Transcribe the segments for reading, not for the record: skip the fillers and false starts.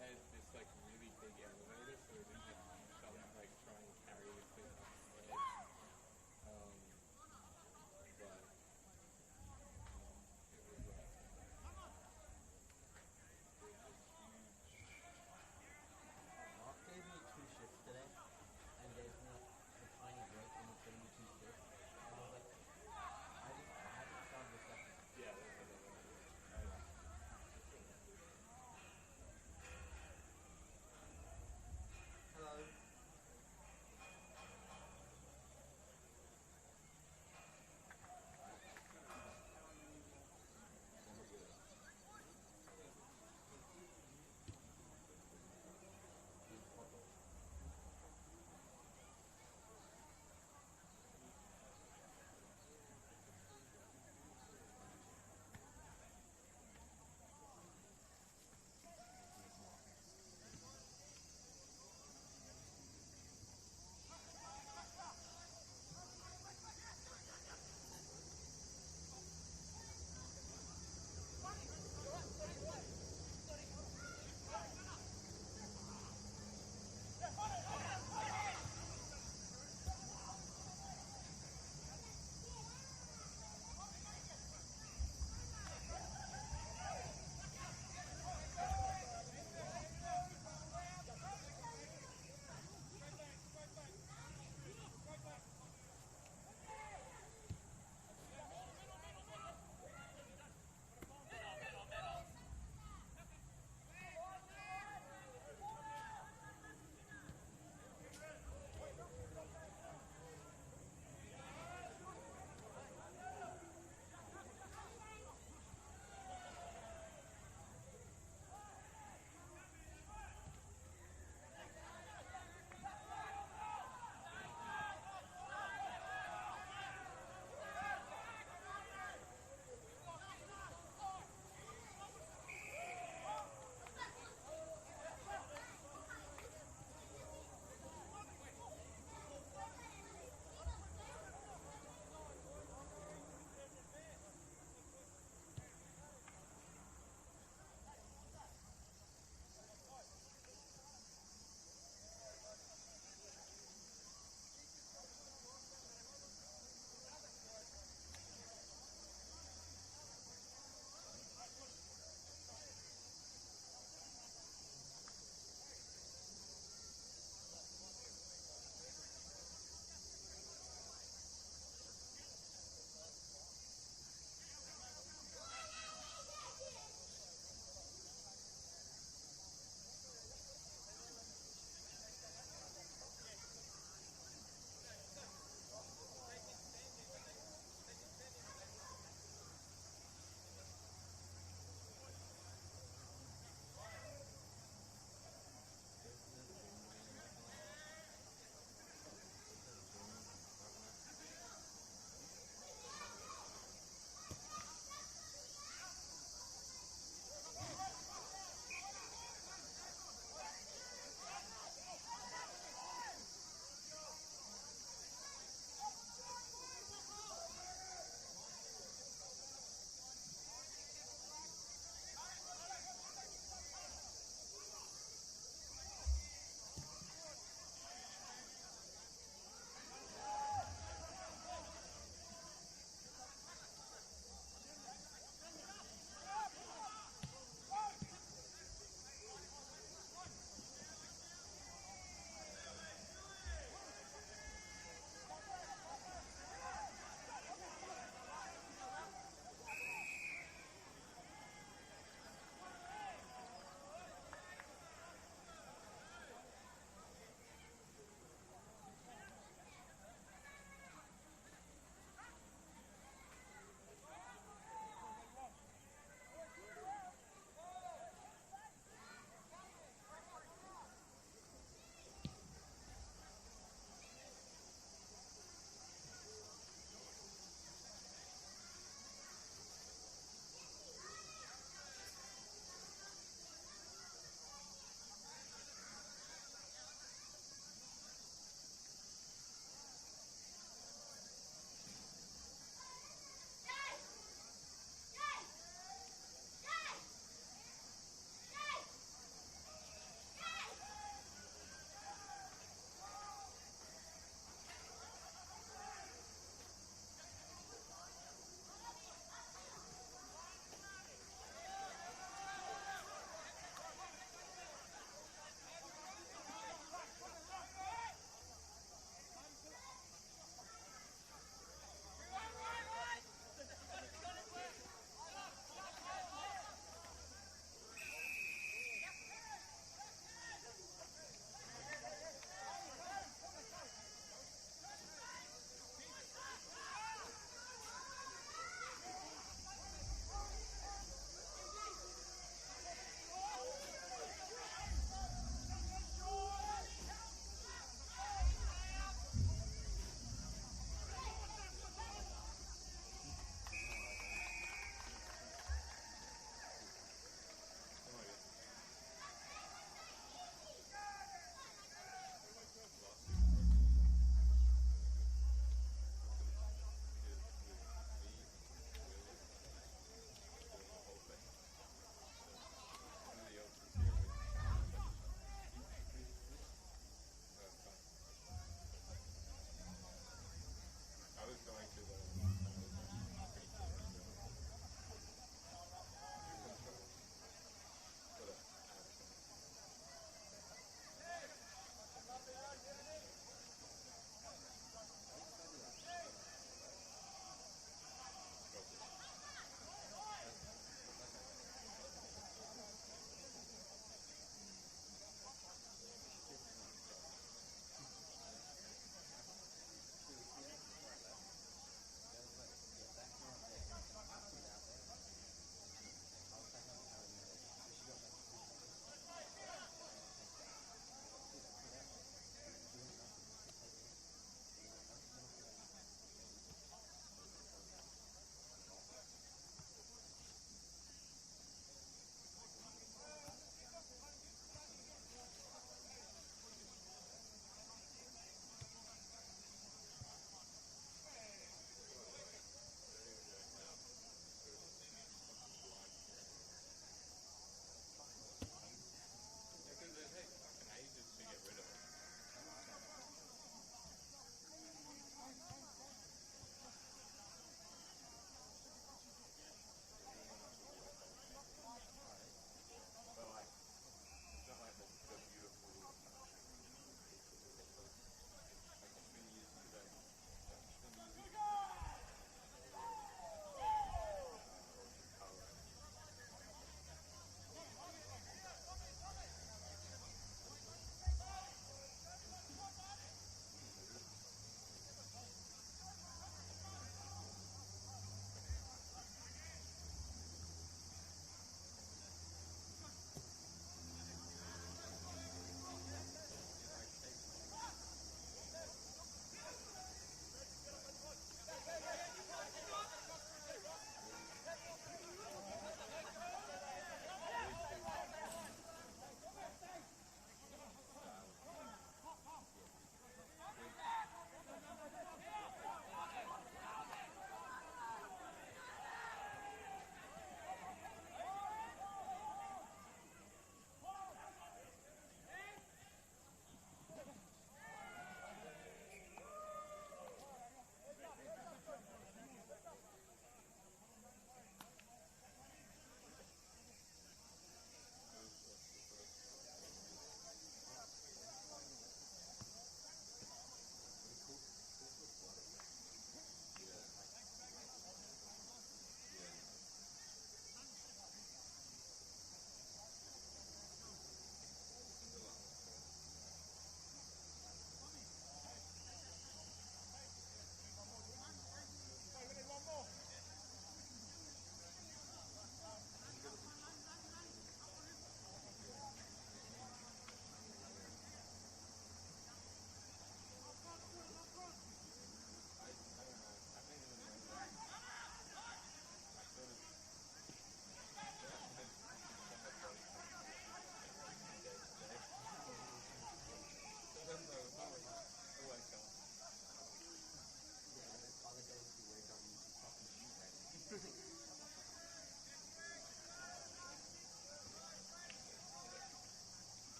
had this like really big elevator, so we had to like try and carry the thing upstairs. But it was Mark gave me 2 shifts today and gave me a tiny break in between the 2 shifts. And I was like, I haven't started the second. yeah, that's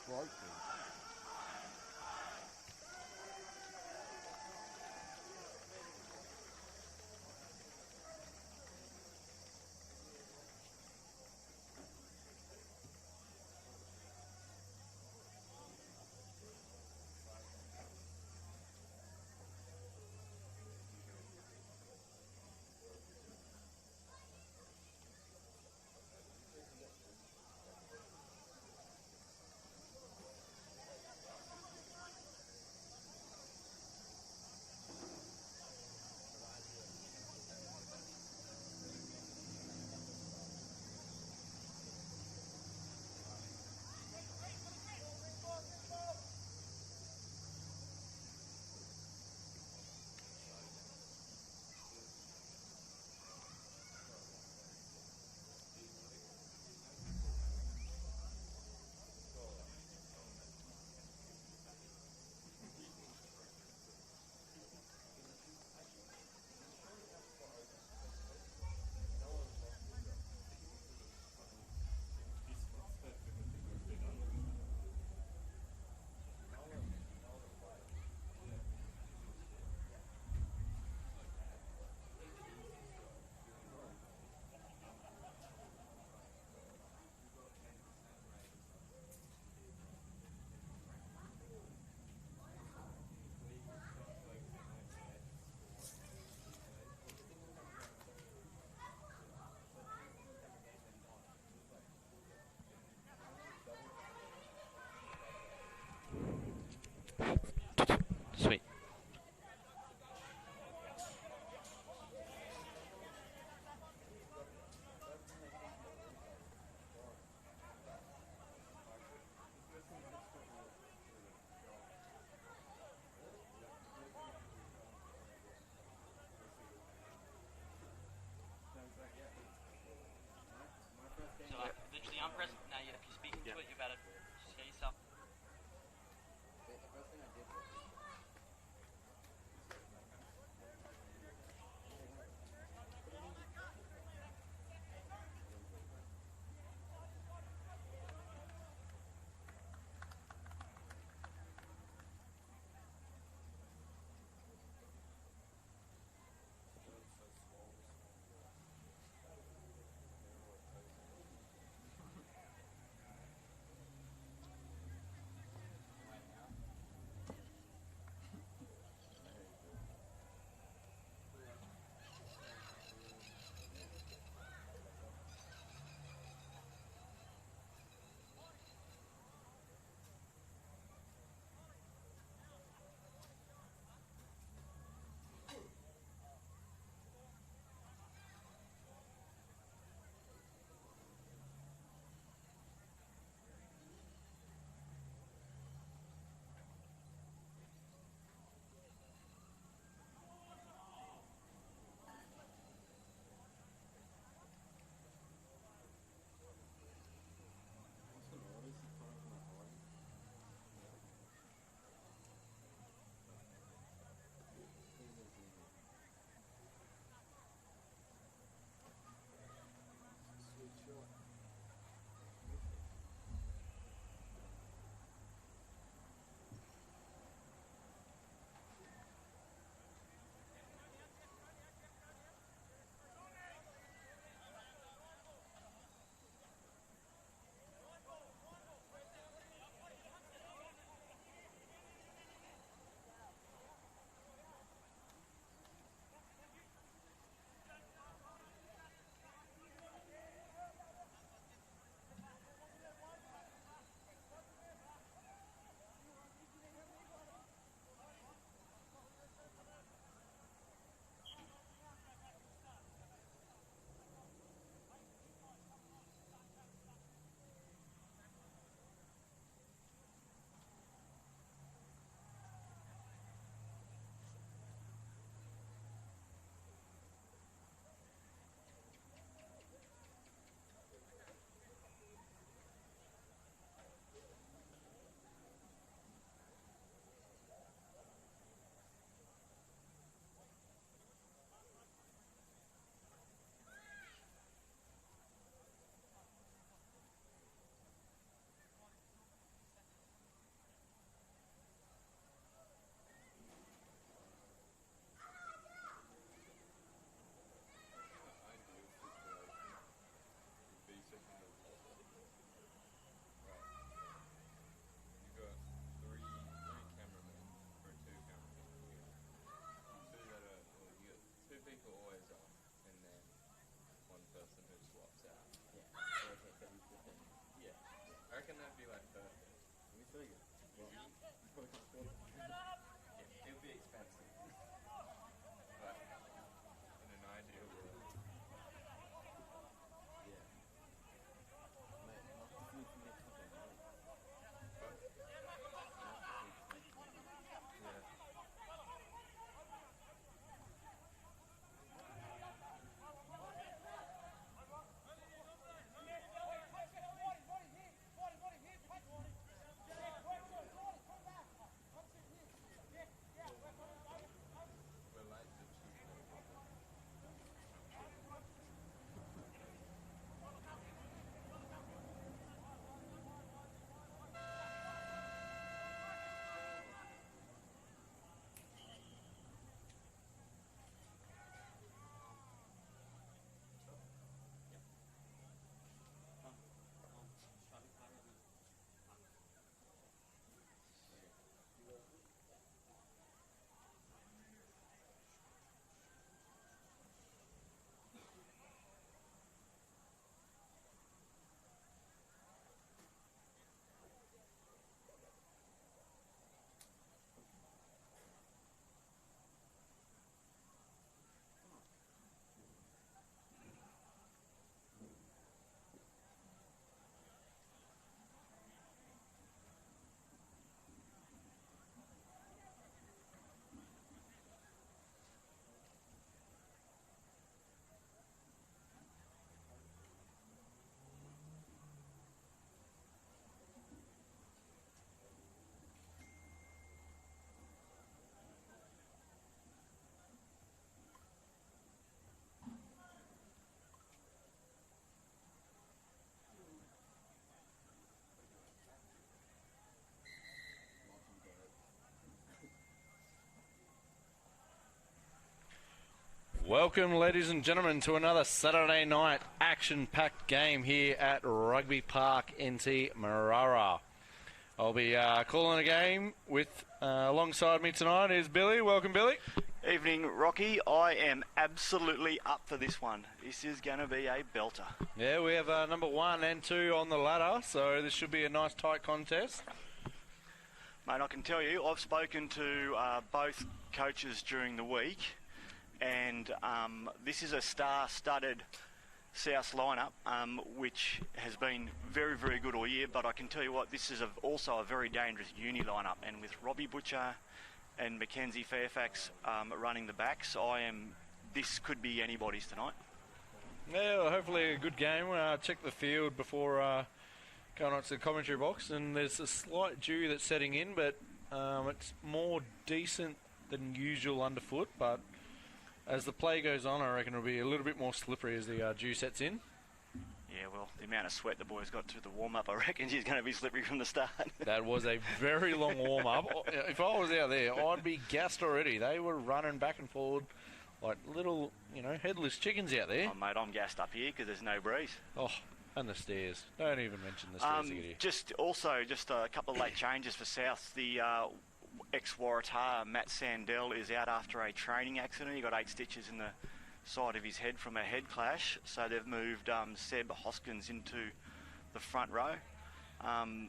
broken. Sweet. So literally, I'm pressing now. If you're speaking to it, you better say yourself. The first thing I did was probably can't afford it. Yeah, it would be expensive. But in an ideal world, Yeah. Mate, not the food from next weekend, mate. but Not the food from next weekend. yeah. We're like the cheap labor. Welcome, ladies and gentlemen, to another Saturday night action-packed game here at Rugby Park, NT Marara. I'll be calling a game with, alongside me tonight is Billy. Welcome, Billy. Evening, Rocky. I am absolutely up for this one. This is going to be a belter. Yeah, we have number 1 and 2 on the ladder, so this should be a nice tight contest. Mate, I can tell you, I've spoken to both coaches during the week, and this is a star-studded South lineup, which has been very, very good all year. But I can tell you what, this is also a very dangerous uni lineup, and with Robbie Butcher and Mackenzie Fairfax running the backs, this could be anybody's tonight. Yeah, well, hopefully a good game. Check the field before going on to the commentary box, and there's a slight dew that's setting in, but it's more decent than usual underfoot, but as the play goes on, I reckon it'll be a little bit more slippery as the dew sets in. Yeah, well, the amount of sweat the boys got through the warm-up, I reckon she's going to be slippery from the start. That was a very long warm-up. If I was out there, I'd be gassed already. They were running back and forward like little, headless chickens out there. Oh, mate, I'm gassed up here because there's no breeze. Oh, and the stairs. Don't even mention the stairs to get here. Just a couple of late changes for South. The ex-Waratah, Matt Sandell, is out after a training accident. He got 8 stitches in the side of his head from a head clash. So they've moved Seb Hoskins into the front row.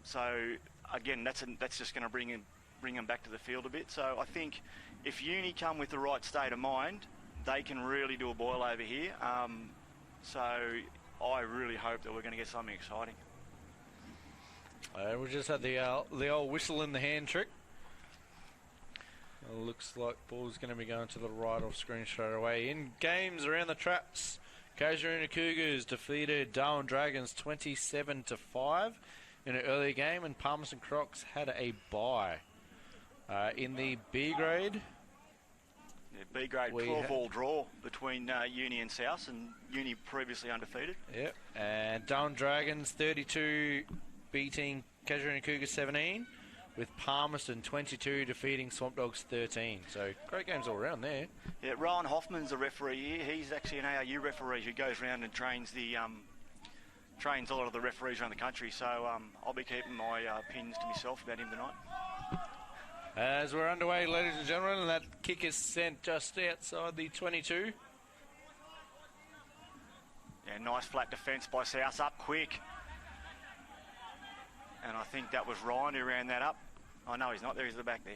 So again, that's just going to bring him back to the field a bit. So I think if Uni come with the right state of mind, they can really do a boil over here. So I really hope that we're going to get something exciting. We just had the old whistle in the hand trick. Looks like ball's going to be going to the right off screen straight away. In games around the traps, Casuarina Cougars defeated Darwin Dragons 27-5 in an earlier game, and Palmerston Crocs had a bye. In the B grade, B grade 12-all draw between Uni and South, and Uni previously undefeated. Yep, and Darwin Dragons 32 beating Casuarina Cougars 17. With Palmerston 22 defeating Swamp Dogs 13. So great games all around there. Yeah, Rowan Hoffman's a referee here. He's actually an ARU referee who goes around and trains a lot of the referees around the country. So I'll be keeping my pins to myself about him tonight. As we're underway, ladies and gentlemen, and that kick is sent just outside the 22. Yeah, nice flat defence by South, up quick. And I think that was Ryan who ran that up. Oh, no, he's not there. He's at the back there.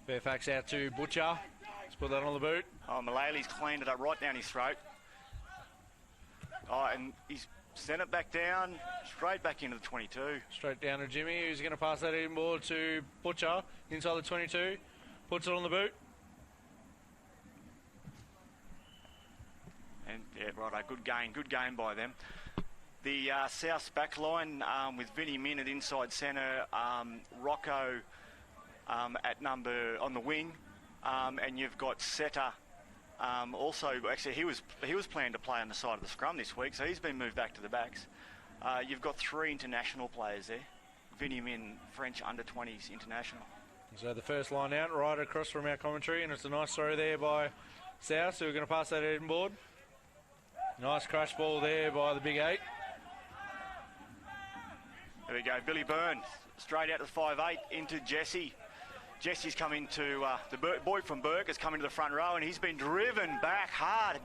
Fairfax out to Butcher. Let's put that on the boot. Oh, Mullaily's cleaned it up right down his throat. Oh, and he's sent it back down, straight back into the 22. Straight down to Jimmy, who's going to pass that inboard to Butcher inside the 22. Puts it on the boot. And, yeah, righto, good gain by them. The South's back line with Vinnie Min at inside centre, Rocco at number on the wing, and you've got Seta. Also, actually, he was planned to play on the side of the scrum this week, so he's been moved back to the backs. You've got 3 international players there. Vinnie Min, French under-20s international. So the first line out, right across from our commentary, and it's a nice throw there by South, so we're going to pass that inboard. Nice crash ball there by the big 8. There we go, Billy Byrne, straight out to the 5'8", into Jesse. Jesse's coming to, the boy from Burke has come into the front row, and he's been driven back hard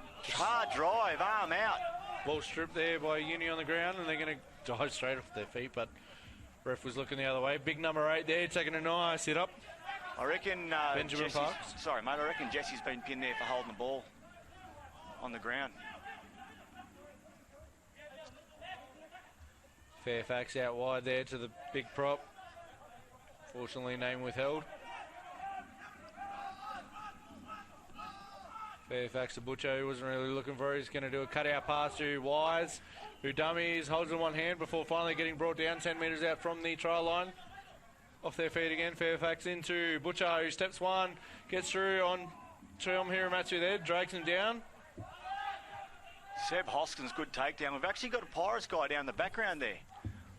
drive, arm out. Ball stripped there by Uni on the ground, and they're going to dive straight off their feet, but ref was looking the other way. Big number 8 there, taking a nice hit up. I reckon Benjamin Parks. Sorry, mate, I reckon Jesse's been pinned there for holding the ball on the ground. Fairfax out wide there to the big prop. Fortunately, name withheld. Fairfax to Butcher, who wasn't really looking for it. He's going to do a cutout pass to Wise, who dummies, holds in one hand before finally getting brought down 10 metres out from the try line. Off their feet again, Fairfax into Butcher, who steps one, gets through on Tom Hiramatsu there, drags him down. Seb Hoskins, good takedown. We've actually got a Pirates guy down the background there.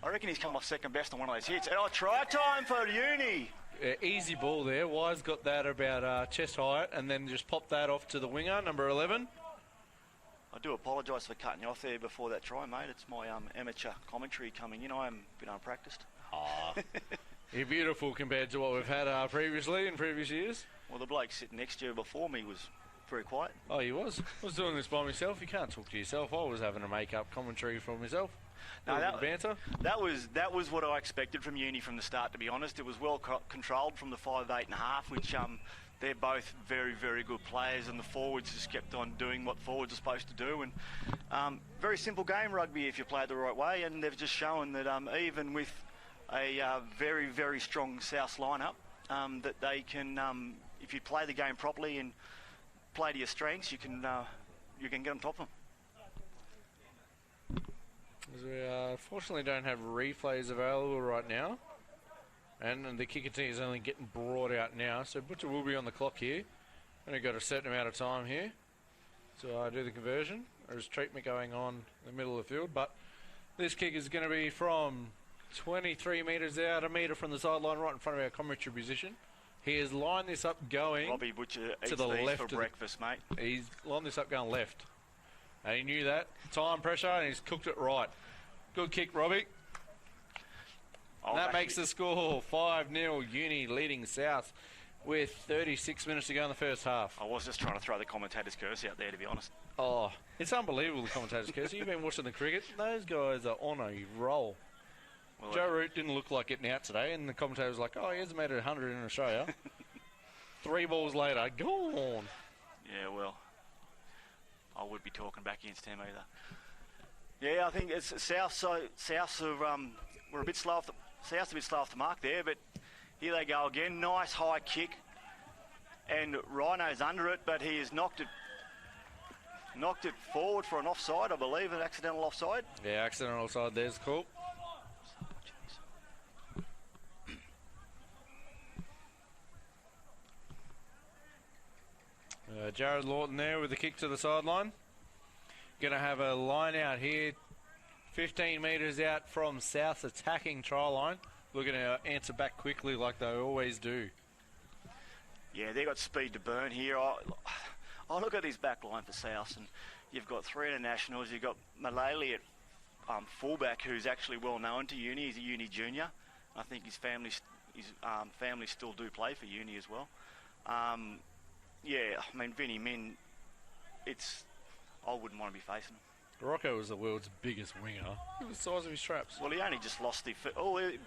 I reckon he's come off second best on one of those hits. Oh, try time for Uni. Easy ball there. Wise got that about chest height and then just popped that off to the winger, number 11. I do apologise for cutting you off there before that try, mate. It's my amateur commentary coming in. I am a bit unpractised. Oh, you're beautiful compared to what we've had previously in previous years. Well, the bloke sitting next to you before me was very quiet. Oh, he was? I was doing this by myself. You can't talk to yourself. I was having a make-up commentary for myself. No, banter. That was what I expected from Uni from the start, to be honest. It was well controlled from the 5'8.5", which they're both very, very good players, and the forwards just kept on doing what forwards are supposed to do. And very simple game, rugby, if you play it the right way, and they've just shown that even with a very, very strong South lineup, that they can, if you play the game properly and play to your strengths, you can get on top of them. We fortunately don't have replays available right now, and the kicker team is only getting brought out now, so Butcher will be on the clock here. Only got a certain amount of time here to do the conversion. There's treatment going on in the middle of the field, but this kick is going to be from 23 metres out, a metre from the sideline, right in front of our commentary position. He has lined this up going Robbie Butcher eats to the these left for breakfast, mate. He's lined this up going left. And he knew that. Time pressure, and he's cooked it right. Good kick, Robbie. That makes the score 5-0, Uni leading South with 36 minutes to go in the first half. I was just trying to throw the commentator's curse out there, to be honest. Oh, it's unbelievable, the commentator's curse. You've been watching the cricket. Those guys are on a roll. Well, Joe Root didn't look like getting out today, and the commentator was like, oh, he hasn't made it 100 in Australia. 3 balls later, gone. Yeah, well, I would be talking back against him either. Yeah, I think it's South. So South are we're a bit slow off the South's a bit slow off the mark there, but here they go again. Nice high kick, and Rhino's under it, but he has knocked it forward for an offside, I believe, an accidental offside. Yeah, accidental offside. There's the call. Jared Lawton there with the kick to the sideline. Going to have a line out here, 15 metres out from South's attacking try line. Looking to answer back quickly like they always do. Yeah, they've got speed to burn here. I look at this back line for South, and you've got 3 internationals. You've got Mullaily at fullback, who's actually well known to Uni. He's a Uni junior. I think his family still do play for Uni as well. Yeah, I mean, Vinnie Min, I wouldn't want to be facing him. Rocco was the world's biggest winger. Look at the size of his traps. Well, he only just lost the...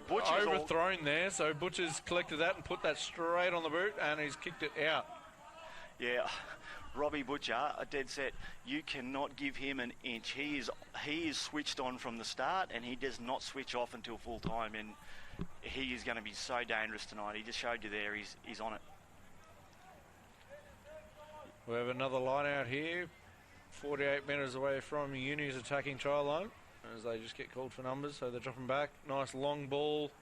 Butcher's Overthrown there, so Butcher's collected that and put that straight on the boot, and he's kicked it out. Yeah, Robbie Butcher, a dead set. You cannot give him an inch. He is switched on from the start, and he does not switch off until full time. And he is going to be so dangerous tonight. He just showed you there. He's on it. We have another line out here, 48 metres away from Uni's attacking try line, as they just get called for numbers, so they're dropping back. Nice long ball.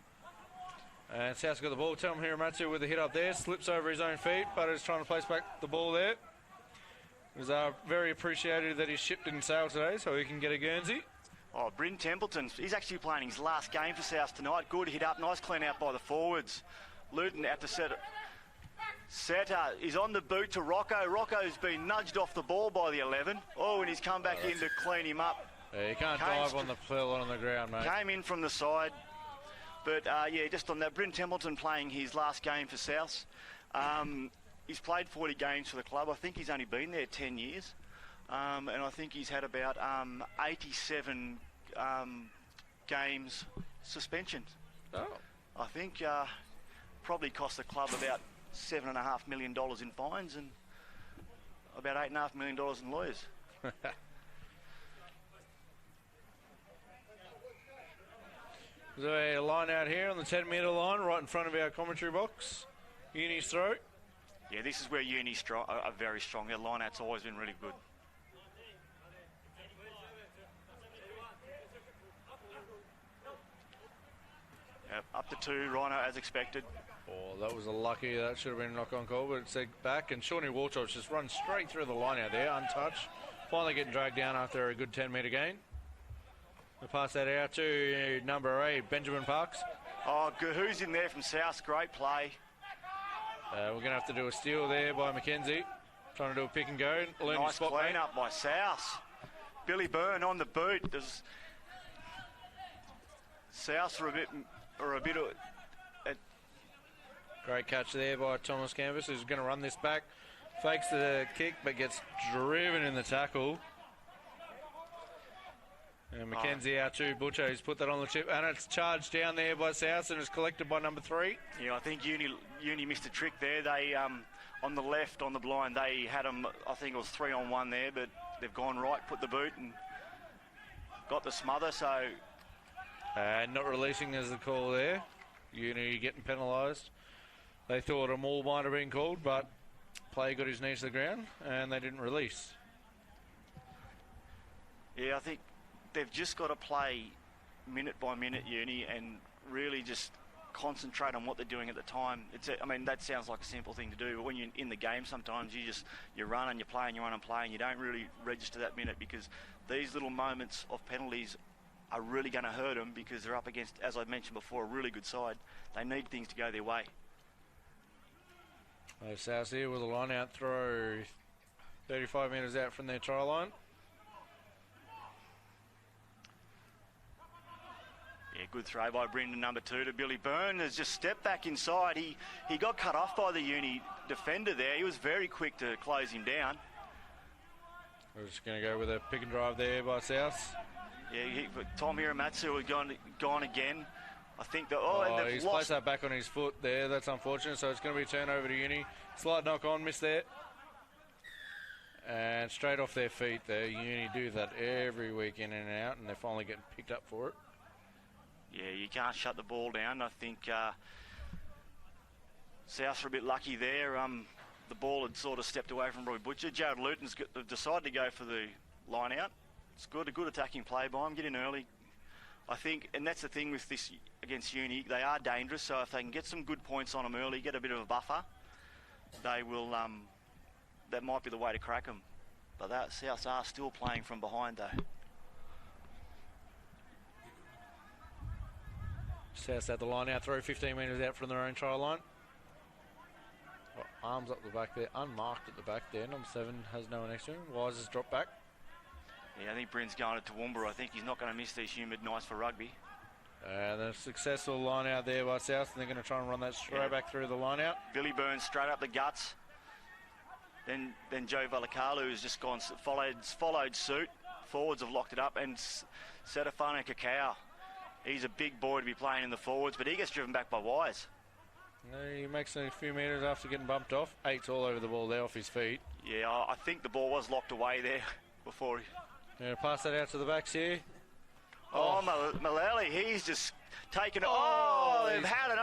And South's got the ball. Tell Hiramatsu with the hit up there. Slips over his own feet, but is trying to place back the ball there. It was very appreciated that his ship didn't sail today, so he can get a Guernsey. Oh, Bryn Templeton, he's actually playing his last game for South tonight. Good hit up, nice clean out by the forwards. Luton out to set it. Setter is on the boot to Rocco. Rocco's been nudged off the ball by the 11. Oh, and he's come back in to clean him up. Yeah, you can't dive on the fell on the ground, mate. Came in from the side. But, yeah, just on that, Bryn Templeton playing his last game for South. He's played 40 games for the club. I think he's only been there 10 years. And I think he's had about 87 games suspension. Oh. I think probably cost the club about $7.5 million in fines and about $8.5 million in lawyers. There's a line out here on the 10-metre line, right in front of our commentary box. Uni's throw. Yeah, this is where Uni's are very strong. Their line-out's always been really good. Yep, up to 2, Rhino as expected. Oh, that was a lucky. That should have been a knock-on call, but it's back, and Shawnee Waltops just runs straight through the line out there, untouched. Finally getting dragged down after a good 10-metre gain. We'll pass that out to number 8, Benjamin Parks. Oh, who's in there from South? Great play. We're going to have to do a steal there by McKenzie. Trying to do a pick and go. Nice clean up by South. Billy Byrne on the boot. South are a bit of... Great catch there by Thomas Canvas, who's going to run this back. Fakes the kick, but gets driven in the tackle. And McKenzie out to Butcher, who's put that on the chip, and it's charged down there by South and is collected by number 3. Yeah, I think Uni missed a trick there. They on the left, on the blind, they had them, I think it was 3-on-1 there, but they've gone right, put the boot and got the smother, so... not releasing is the call there. Uni getting penalised. They thought a maul might have been called, but player got his knees to the ground and they didn't release. Yeah, I think they've just got to play minute by minute, Uni, and really just concentrate on what they're doing at the time. I mean, that sounds like a simple thing to do, but when you're in the game, sometimes you run and you play and you run and play, and you don't really register that minute, because these little moments of penalties are really going to hurt them, because they're up against, as I mentioned before, a really good side. They need things to go their way. South here with a line out throw, 35 metres out from their try line. Yeah, good throw by Brendan, number 2, to Billy Byrne. Has just stepped back inside. He got cut off by the Uni defender there. He was very quick to close him down. We're just going to go with a pick and drive there by South. Yeah, Tom Hiramatsu has gone again. I think that... and he's placed that back on his foot there. That's unfortunate. So it's going to be a turnover to Uni. Slight knock on, miss there. And straight off their feet there. Uni do that every week in and out, and they're finally getting picked up for it. Yeah, you can't shut the ball down. I think South are a bit lucky there. The ball had sort of stepped away from Roy Butcher. Jared Luton's decided to go for the line out. It's good, a good attacking play by him. Get in early. I think, and that's the thing with this against Uni, they are dangerous, so if they can get some good points on them early, get a bit of a buffer, they will, that might be the way to crack them. But South are still playing from behind though. South at the line out, throw 15 metres out from their own try line. Arms up the back there, unmarked at the back there. Number 7 has no one next to him. Wise has dropped back. Yeah, I think Bryn's going to Toowoomba. I think he's not going to miss these humid nights for rugby. And a successful line out there by South, and they're going to try and run that straight back through the line out. Billy Burns straight up the guts. Then Joe Valakalu has just gone followed suit, forwards have locked it up, and Setafano Cacao, he's a big boy to be playing in the forwards, but he gets driven back by Wise. He makes a few metres after getting bumped off. 8's all over the ball there off his feet. Yeah, I think the ball was locked away there before he... Yeah, pass that out to the backs here. Oh, Mullally, he's just taken it. They've had an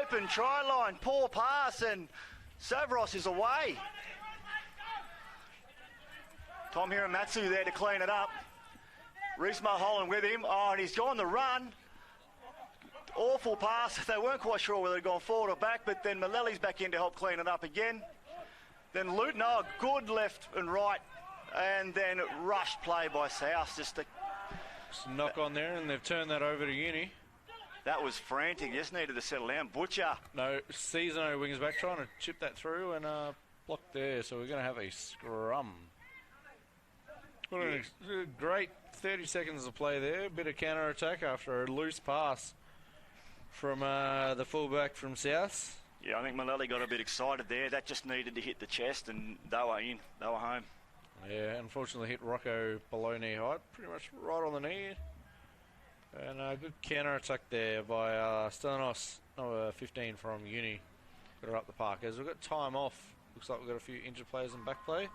open try line. Poor pass, and Savros is away. Tom Hiramatsu there to clean it up. Reese Mulholland with him. Oh, and he's gone the run. Awful pass. They weren't quite sure whether they'd gone forward or back, but then Mullally's back in to help clean it up again. Then Luton, good left and right, and then rushed play by South. Just a knock on there, and they've turned that over to Uni. That was frantic. Just needed to settle down. Butcher. No, Seasono wings back, trying to chip that through, and blocked there. So we're going to have a scrum. What a great 30 seconds of play there. A bit of counter attack after a loose pass from the fullback from South. Yeah, I think Mullally got a bit excited there. That just needed to hit the chest, and they were in. They were home. Yeah, unfortunately hit Rocco below knee height, pretty much right on the knee. And a good counter attack there by Stelanos, number 15 from Uni. Got it up the park. As we've got time off, looks like we've got a few injured players in back play.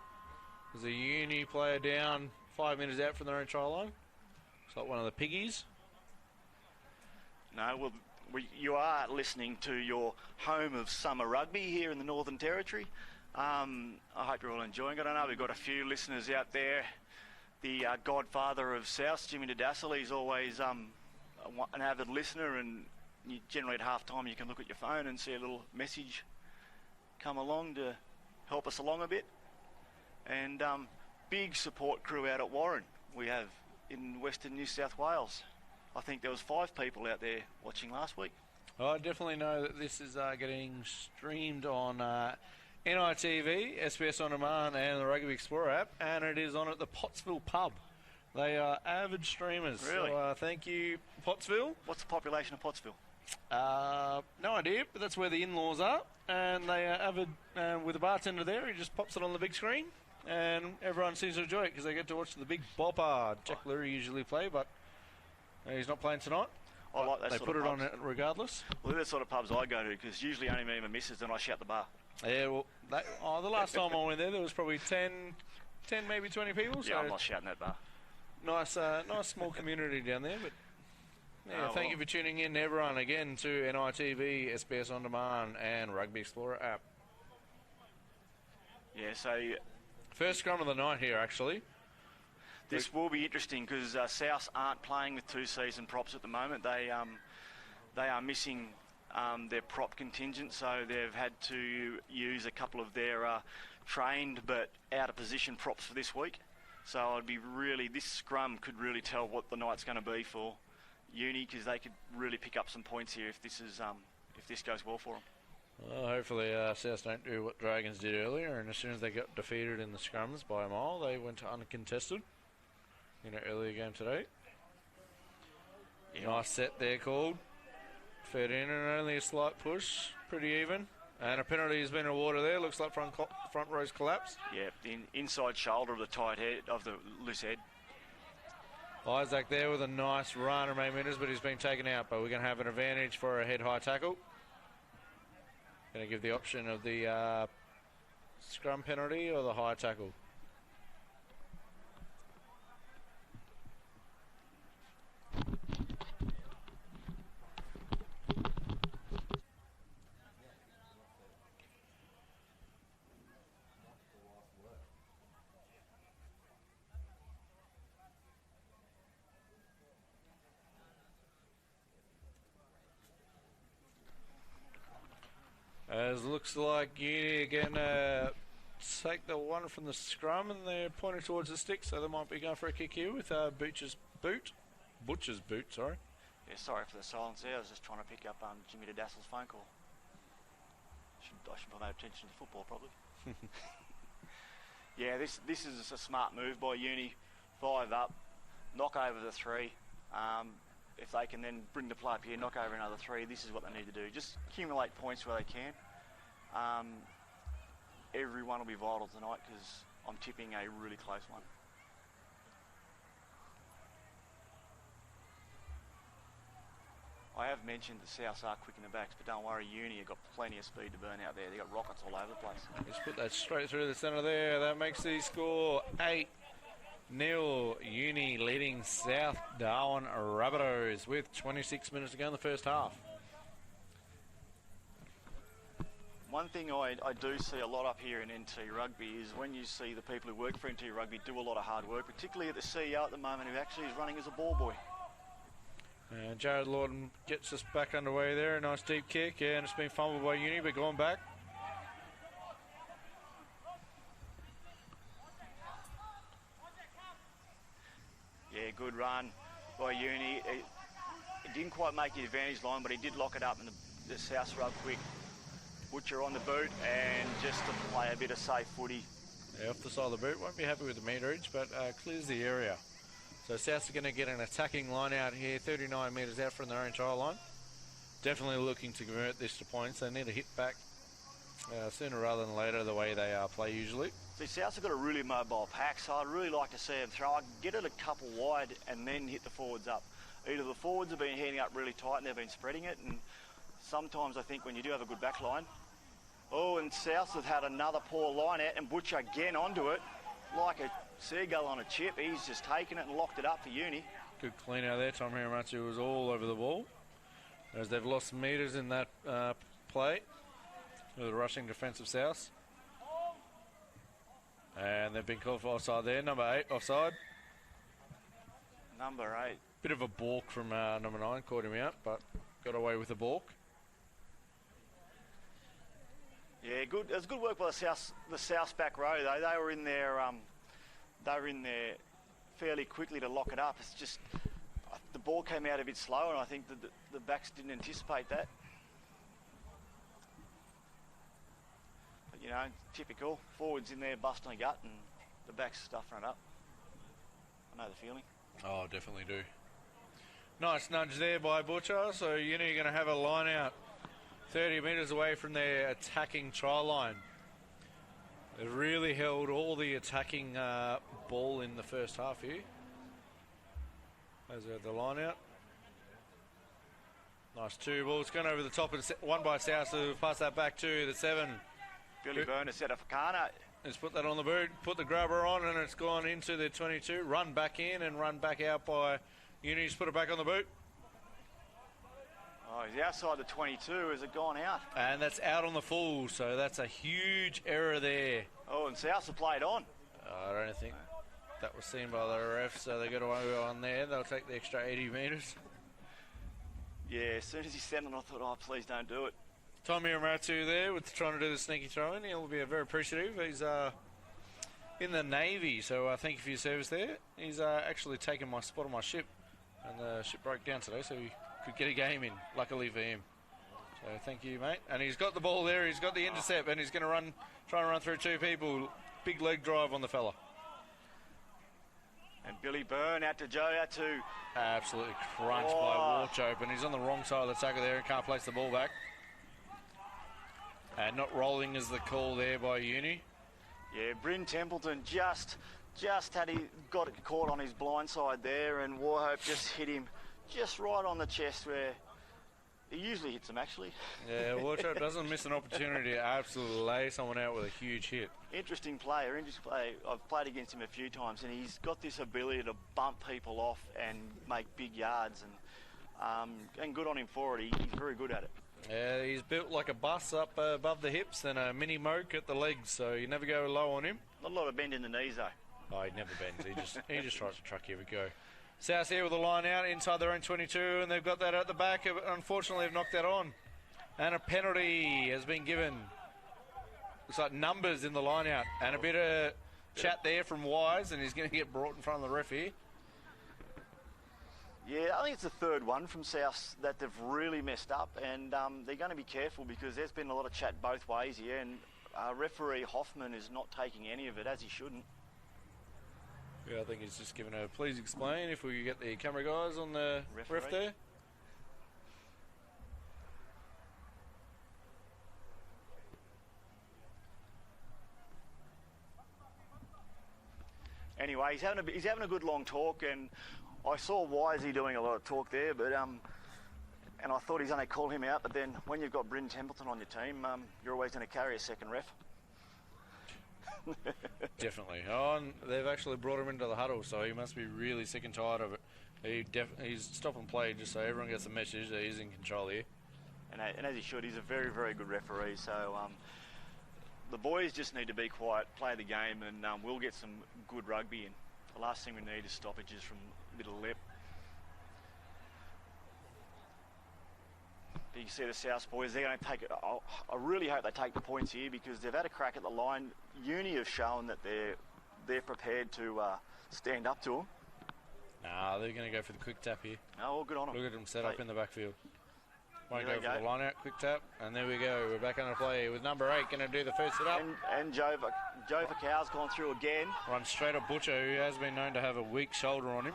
There's a Uni player down 5 minutes out from their own try line. Looks like one of the piggies. No, well, you are listening to your home of summer rugby here in the Northern Territory. I hope you're all enjoying it. I know we've got a few listeners out there. The godfather of South, Jimmy Dadassel, he's always an avid listener, and you generally at half time you can look at your phone and see a little message come along to help us along a bit. And big support crew out at Warren we have in Western New South Wales. I think there was 5 people out there watching last week. I definitely know that this is getting streamed on NITV, SBS On Demand, and the Rugby Explorer app, and it is on at the Pottsville pub. They are avid streamers. Really? So, thank you, Pottsville. What's the population of Pottsville? No idea, but that's where the in-laws are, and they are avid with a bartender there. He just pops it on the big screen, and everyone seems to enjoy it because they get to watch the big bopper. Jack Lurie usually play, but he's not playing tonight. I like that they sort put of it on pubs. it regardless. Well, they're the sort of pubs I go to, because usually only me and my missus, and I shout the bar. Yeah, well, the last time I went there was probably 10 maybe 20 people. So Yeah, I'm not shouting that bar. nice small community down there. But yeah, thank you for tuning in, everyone, again to NITV, SBS On Demand, and Rugby Explorer app. Yeah, so First scrum of the night here, actually. this will be interesting because South aren't playing with 2 season props at the moment. They are missing their prop contingent, so they've had to use a couple of their trained but out of position props for this week. So this scrum could really tell what the night's going to be for Uni, because they could really pick up some points here if this goes well for them. Well, hopefully South don't do what Dragons did earlier, and as soon as they got defeated in the scrums by a mile, they went to uncontested in an earlier game today. Yeah. Nice set there called. Fed in and only a slight push, pretty even. And a penalty has been awarded there. Looks like front row's collapsed. Yeah, the inside shoulder of the tight head, of the loose head. Isaac there with a nice run of meters, but he's been taken out. But we're going to have an advantage for a head-high tackle. Going to give the option of the scrum penalty or the high tackle. As looks like Uni again take the one from the scrum, and they're pointing towards the stick, so they might be going for a kick here with Butcher's boot. Sorry. Yeah, sorry for the silence there. I was just trying to pick up Jimmy Dadassle's phone call. I should pay attention to football, probably. Yeah, this is a smart move by Uni. 5 up, knock over the 3. If they can then bring the play up here, knock over another 3, this is what they need to do. Just accumulate points where they can. Everyone will be vital tonight because I'm tipping a really close one. have mentioned the Souths are quick in the backs, but don't worry, Uni have got plenty of speed to burn out there. They've got rockets all over the place. Just put that straight through the centre there. That makes the score 8-0. Uni leading South Darwin Rabbitohs with 26 minutes to go in the first half. One thing I do see a lot up here in NT Rugby is when you see the people who work for NT Rugby do a lot of hard work, particularly at the CEO at the moment, who actually is running as a ball boy. And Jared Lawton gets us back underway there. A nice deep kick, and it's been fumbled by Uni, but going back. Yeah, good run by Uni. It didn't quite make the advantage line, but he did lock it up, and the South rub quick. Butcher on the boot, and just to play a bit of safe footy. Yeah, off the side of the boot. Won't be happy with the meterage, but clears the area. So Souths are going to get an attacking line out here, 39 metres out from their own try line. Definitely looking to convert this to points. They need a hit back sooner rather than later, the way they play usually. See, Souths have got a really mobile pack, so I'd really like to see them throw. I'd get it a couple wide and then hit the forwards up. Either the forwards have been heading up really tight and they've been spreading it, and sometimes I think when you do have a good back line. Oh, and Souths have had another poor line out, and Butcher again onto it like a seagull on a chip. He's just taken it and locked it up for Uni. Good clean out there. Tom Hiramatsu was all over the ball as they've lost metres in that play with the rushing defensive Souths. And they've been called for offside there. Number 8 offside. Number 8. Bit of a balk from number 9, caught him out, but got away with the balk. Yeah, good. It was good work by the South back row though. They were in there. Fairly quickly to lock it up. It's just the ball came out a bit slow, and I think the backs didn't anticipate that. But you know, typical. Forwards in there busting a gut, and the backs stuffing it up. I know the feeling. Oh, definitely do. Nice nudge there by Butcher. So you're going to have a line out 30 metres away from their attacking try line. They really held all the attacking ball in the first half here. There's the line out. Nice 2 balls going over the top, and one by South, so pass that back to the 7. Billy Byrne has set up for Kana. Let's put that on the boot, put the grabber on, and it's gone into the 22. Run back in and run back out by Unis. Put it back on the boot. Oh, he's outside the 22. Has it gone out? And that's out on the full, so that's a huge error there. Oh, and South have played on. I don't think that was seen by the ref, so they got away on there. They'll take the extra 80 metres. Yeah, as soon as he said it, I thought, oh, please don't do it. Tommy Amatu there with trying to do the sneaky throw-in. He'll be very appreciative. He's in the Navy, so thank you for your service there. He's actually taken my spot on my ship, and the ship broke down today, so he could get a game in, luckily for him. So thank you, mate. And he's got the ball there. He's got the intercept, and he's going to try and run through 2 people. Big leg drive on the fella. And Billy Byrne out to Joe, out to... Absolutely crunched by Warchope, and he's on the wrong side of the tackle there and can't place the ball back. And not rolling is the call there by Uni. Yeah, Bryn Templeton just had got it caught on his blind side there, and Warhope just hit him just right on the chest where he usually hits him, actually. Yeah, Warchope doesn't miss an opportunity to absolutely lay someone out with a huge hit. Interesting player. I've played against him a few times, and he's got this ability to bump people off and make big yards, and good on him for it. He's very good at it. Yeah, he's built like a bus up above the hips and a mini moke at the legs, so you never go low on him. Not a lot of bend in the knees, though. Oh, he never bends. He just tries to truck you every go. South here with a line out inside their own 22, and they've got that at the back. Unfortunately, they've knocked that on. And a penalty has been given. Looks like numbers in the line out. And a bit of chat there from Wise, and he's going to get brought in front of the ref here. Yeah, I think it's the third one from South that they've really messed up, and they're going to be careful because there's been a lot of chat both ways here, and referee Hoffman is not taking any of it, as he shouldn't. Yeah, I think he's just given a please explain if we get the camera guys on the ref there. Anyway, he's having a good long talk, and I saw Wisey doing a lot of talk there, but And I thought he's going to call him out, but then when you've got Bryn Templeton on your team, you're always going to carry a second ref. Definitely. Oh, and they've actually brought him into the huddle, so he must be really sick and tired of it. He's stop and play just so everyone gets the message that he's in control here. And as he should, he's a very, very good referee. So the boys just need to be quiet, play the game, and we'll get some good rugby in. The last thing we need is stoppages from a bit of lip. But you see the South boys, they're going to take it. I really hope they take the points here because they've had a crack at the line. Uni have shown that they're prepared to stand up to them. Nah, they're going to go for the quick tap here. Oh, well, good on them. Look at them set up in the backfield. Won't Here go they for the line out, quick tap, and there we go. We're back under play with number 8 going to do the first sit up. And Joe Cow's gone through again. Runs straight at Butcher, who has been known to have a weak shoulder on him.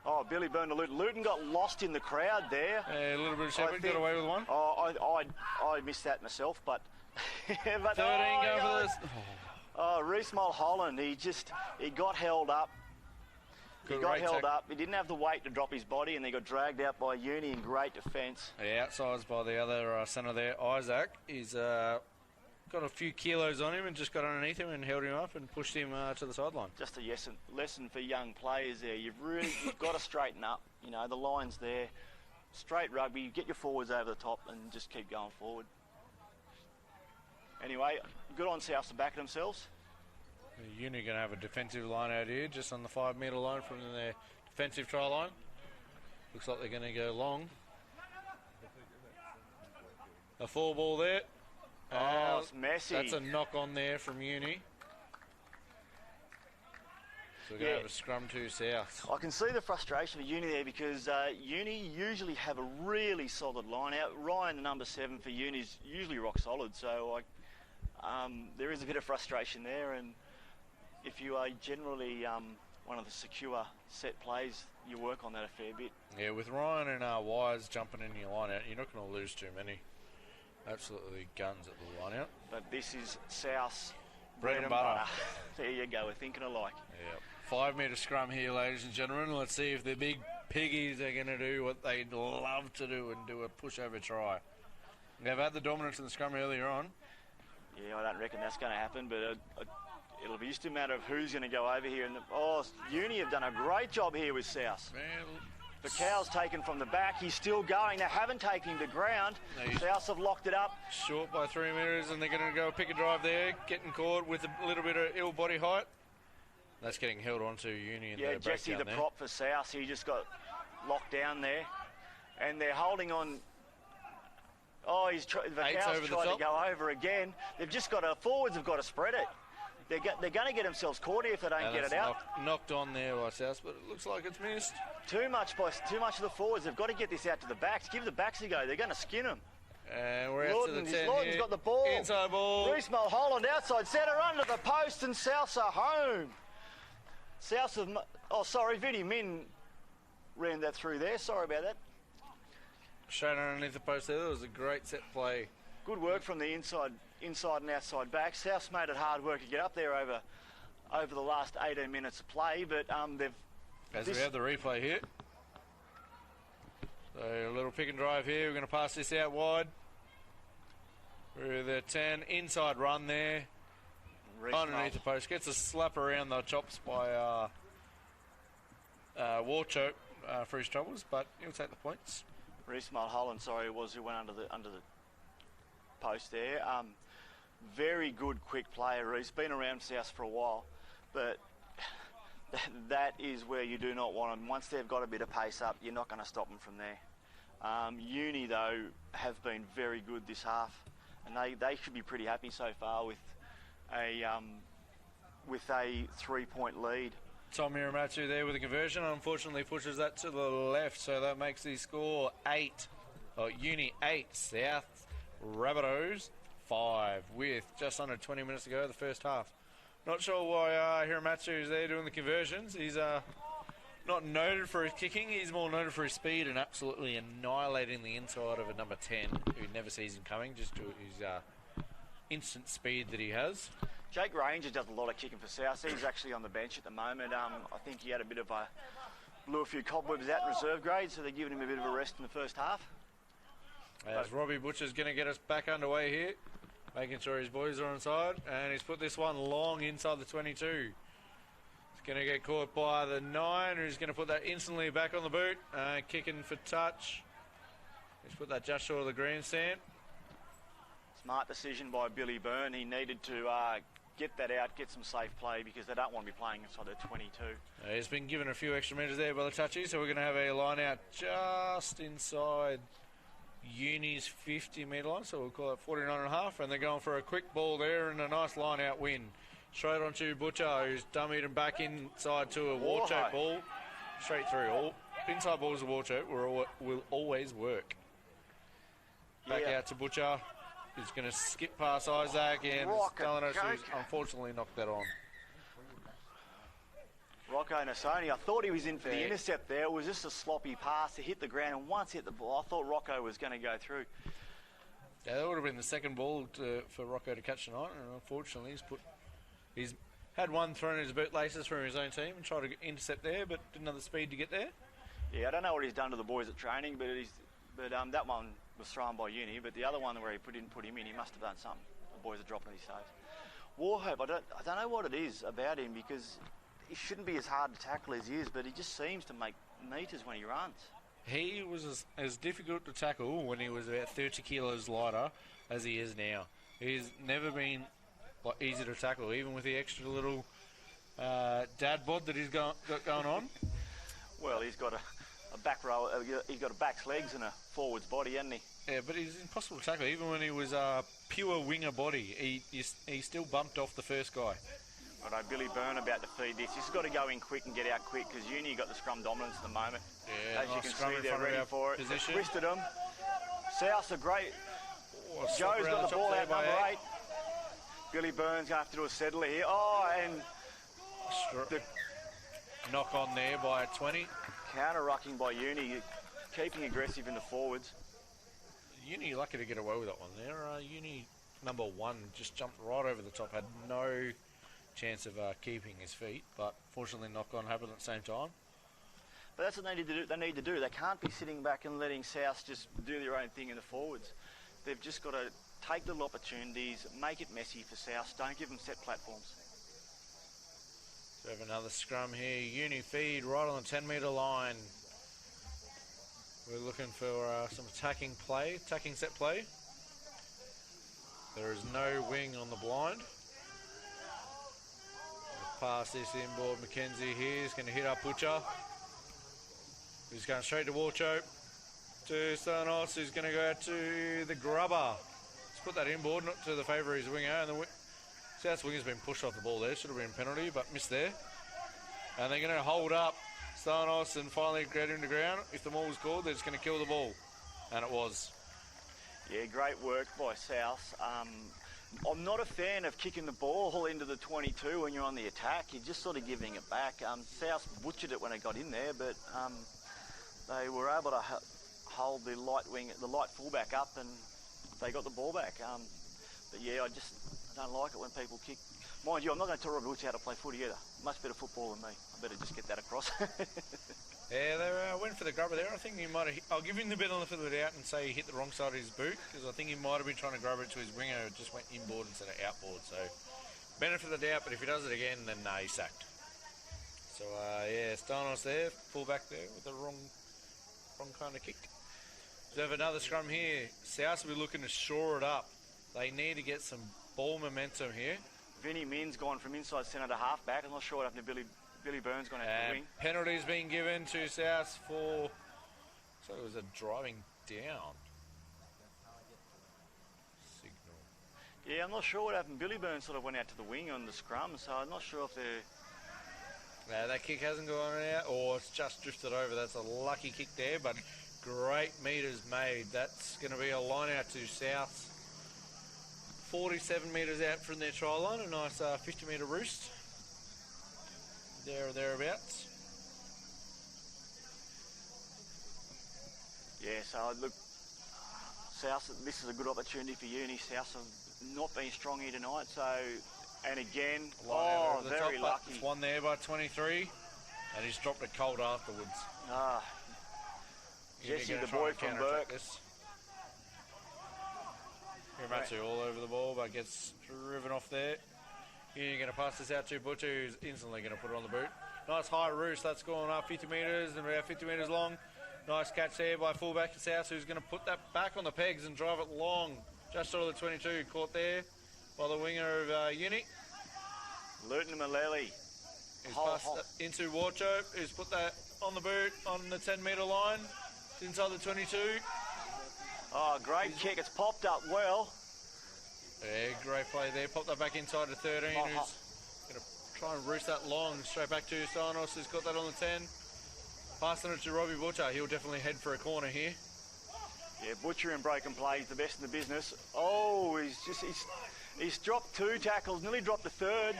Oh, Billy burned to Luton. Luton got lost in the crowd there. A little bit of Shepherd, got away with one. Oh, I missed that myself, but... 13 go for this. Oh, Reece Mulholland, he got held up. He didn't have the weight to drop his body, and he got dragged out by Uni in great defence. Yeah, outsides by the other centre there, Isaac. He's got a few kilos on him and just got underneath him and held him up and pushed him to the sideline. Just a lesson for young players there. You've got to straighten up. You know, the line's there. Straight rugby, get your forwards over the top and just keep going forward. Anyway, good on South to back themselves. Uni going to have a defensive line out here, just on the 5 metre line from their defensive try line. Looks like they're going to go long. A 4 ball there. Oh, it's messy. That's a knock on there from Uni. So we're going to have a scrum to South. I can see the frustration of Uni there because Uni usually have a really solid line out. Ryan, the number 7 for Uni, is usually rock solid. So there is a bit of frustration there. And if you are generally one of the secure set plays, you work on that a fair bit. Yeah, with Ryan and Wise jumping in your line out, you're not going to lose too many. Absolutely guns at the line out. But this is South's bread and butter. There you go, we're thinking alike. Yep. 5 metre scrum here, ladies and gentlemen. Let's see if the big piggies are going to do what they'd love to do and do a pushover try. They've had the dominance in the scrum earlier on. Yeah, I don't reckon that's going to happen, but it'll be just a matter of who's going to go over here. And Uni have done a great job here with South. The Cow's taken from the back. He's still going. They haven't taken him to ground. South have locked it up. Short by 3 metres, and they're going to go pick a drive there. Getting caught with a little bit of ill body height. That's getting held onto Uni. Yeah, Jesse, the prop for South, he just got locked down there. And they're holding on. Oh, the Cow's tried to go over again. They've just got forwards have got to spread it. They're going to get themselves caught here if they don't get it out. Knocked on there by South, but it looks like it's missed. Too much of the forwards. They've got to get this out to the backs. Give the backs a go. They're going to skin them. And we're out to the 10 Lawton's here. got the ball. Inside ball. Reece Mulholland outside centre under the post, and Souths are home. Souths have... Oh, sorry, Vinny Min ran that through there. Sorry about that. Straight underneath the post there. That was a great set play. Good work from the inside and outside back. South's made it hard work to get up there over the last 18 minutes of play, but they've... We have the replay here. So a little pick and drive here. We're going to pass this out wide. We're the 10. Inside run there. Underneath the post. Gets a slap around the chops by Warchoke for his troubles, but he'll take the points. Reece Mulholland, sorry, who went under the post there. Very good quick player. He's been around South for a while, but that is where you do not want them. Once they've got a bit of pace up, you're not going to stop them from there. Uni, though, have been very good this half, and they should be pretty happy so far with a 3-point lead. Tom Miramatsu there with a conversion. Unfortunately, pushes that to the left, so that makes the score 8. Uni 8, South Rabbitohs 5, with just under 20 minutes to go the first half. Not sure why Hiramatsu is there doing the conversions. He's not noted for his kicking. He's more noted for his speed and absolutely annihilating the inside of a number 10 who never sees him coming, just to his instant speed that he has. Jake Ranger does a lot of kicking for South. He's actually on the bench at the moment. I think he had a bit of a blew a few cobwebs out in reserve grade, so they're giving him a bit of a rest in the first half. As Robbie Butcher's going to get us back underway here, making sure his boys are on side, and he's put this one long inside the 22. He's going to get caught by the 9, who's going to put that instantly back on the boot, kicking for touch. He's put that just short of the grandstand. Smart decision by Billy Byrne. He needed to get that out, get some safe play, because they don't want to be playing inside the 22. He's been given a few extra metres there by the touchy, so we're going to have a line out just inside Uni's 50 metre line, so we'll call it 49.5, and they're going for a quick ball there and a nice line out win. Straight onto Butcher, who's dummied and back inside to a war choke ball. Straight through. All inside balls of war choke will always work. Back out to Butcher. He's going to skip past Isaac, and Stalanos, who's unfortunately knocked that on. Rocco Nasoni, I thought he was in for the intercept there. It was just a sloppy pass to hit the ground, and once hit the ball, I thought Rocco was going to go through. Yeah, that would have been the second ball for Rocco to catch tonight, and unfortunately he's had one thrown in his bootlaces from his own team and tried to intercept there, but didn't have the speed to get there. Yeah, I don't know what he's done to the boys at training, but that one was thrown by Uni, but the other one where he didn't put him in, he must have done something. The boys are dropping his saves. Warhope, I don't know what it is about him, because he shouldn't be as hard to tackle as he is, but he just seems to make meters when he runs. He was as difficult to tackle when he was about 30 kilos lighter as he is now. He's never been easy to tackle, even with the extra little dad bod that he's got going on. Well, he's got a back row, he's got a back's legs and a forward's body, hasn't he? Yeah, but he's impossible to tackle. Even when he was pure winger body, he still bumped off the first guy. Righto, Billy Byrne about to feed this. He's got to go in quick and get out quick, because Uni got the scrum dominance at the moment. Yeah, as nice you can scrum see, in they're front of ready our for it. position. They've twisted them. South's a great. Joe's Joe's got the ball out, number 8. Billy Byrne's going to have to do a settler here. Oh, and the knock on there by 20. Counter-rucking by Uni, keeping aggressive in the forwards. Uni lucky to get away with that one there. Uni number 1 just jumped right over the top, had no chance of keeping his feet, but fortunately knock on happened at the same time. But that's what they need to do. They can't be sitting back and letting South just do their own thing in the forwards. They've just got to take little opportunities, make it messy for South. Don't give them set platforms. So we have another scrum here. Uni feed right on the 10 metre line. We're looking for some attacking set play. There is no wing on the blind. Pass this inboard. Mackenzie here is going to hit up Butcher. He's going straight to Warchope. To Stalanos, who's going to go to the grubber. Let's put that inboard, not to the favour of his winger. And the South's winger's been pushed off the ball there. Should have been a penalty, but missed there. And they're going to hold up Stalanos and finally get him to ground. If the ball was called, they're just going to kill the ball. And it was. Yeah, great work by South. I'm not a fan of kicking the ball into the 22 when you're on the attack. You're just sort of giving it back. South butchered it when it got in there, but they were able to hold the light fullback up, and they got the ball back. But yeah, I just don't like it when people kick. Mind you, I'm not going to tell Robbie Butcher how to play footy either. Much better football than me. I better just get that across. Yeah, they went for the grubber there. I think he might have. I'll give him the benefit of the doubt and say he hit the wrong side of his boot, because I think he might have been trying to grub it to his winger. It just went inboard instead of outboard. So benefit of the doubt. But if he does it again, then he's sacked. So yeah, Stalanos there, full back there with the wrong kind of kick. So we have another scrum here. South will be looking to shore it up. They need to get some ball momentum here. Vinny Min's gone from inside centre to half back. I'm not sure what happened to Billy Byrne's gone out to the wing. Penalties being given to South for, so it was a driving down signal. Yeah, I'm not sure what happened. Billy Byrne sort of went out to the wing on the scrum, so I'm not sure if they're... That kick hasn't gone out, or it's just drifted over. That's a lucky kick there, but great metres made. That's going to be a line out to South. 47 metres out from their try line, a nice 50 metre roost. There or thereabouts. Yeah, so look, South, this is a good opportunity for Uni. South have not been strong here tonight, so, and again, very lucky. It's one there by 23, and he's dropped it cold afterwards. Jesse, Uni gonna the try boy and from counterattack Burke. this. Hiramatsu all over the ball, but gets driven off there. Uni going to pass this out to Butcher, who's instantly going to put it on the boot. Nice high roost, that's going up 50 metres and about 50 metres long. Nice catch there by fullback South, who's going to put that back on the pegs and drive it long. Just out of the 22, caught there by the winger of Uni. Luton Maleli. He's passed it into Warcho, who's put that on the boot on the 10 metre line. It's inside the 22. Oh, great kick. It's popped up well. Yeah, great play there. Pop that back inside to 13, who's going to try and roost that long. Straight back to Stanos, who's got that on the 10. Passing it to Robbie Butcher. He'll definitely head for a corner here. Yeah, Butcher in break and play is the best in the business. Oh, he's dropped 2 tackles, nearly dropped the 3rd.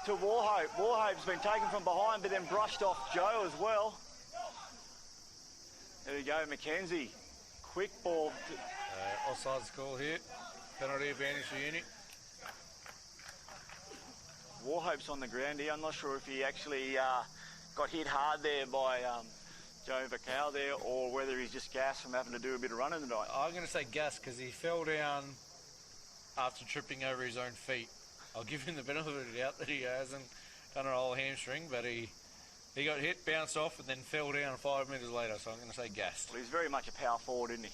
To Warhope. Warhope's been taken from behind, but then brushed off Joe as well. There we go, Mackenzie. Quick ball. Offside's call here. Penalty advantage for Uni. Warhope's on the ground here. I'm not sure if he actually got hit hard there by Joe Vacal there, or whether he's just gassed from having to do a bit of running tonight. I'm going to say gas because he fell down after tripping over his own feet. I'll give him the benefit of the doubt that he hasn't done a whole hamstring, but he got hit, bounced off, and then fell down 5 metres later, so I'm going to say gassed. Well, he's very much a power forward, isn't he?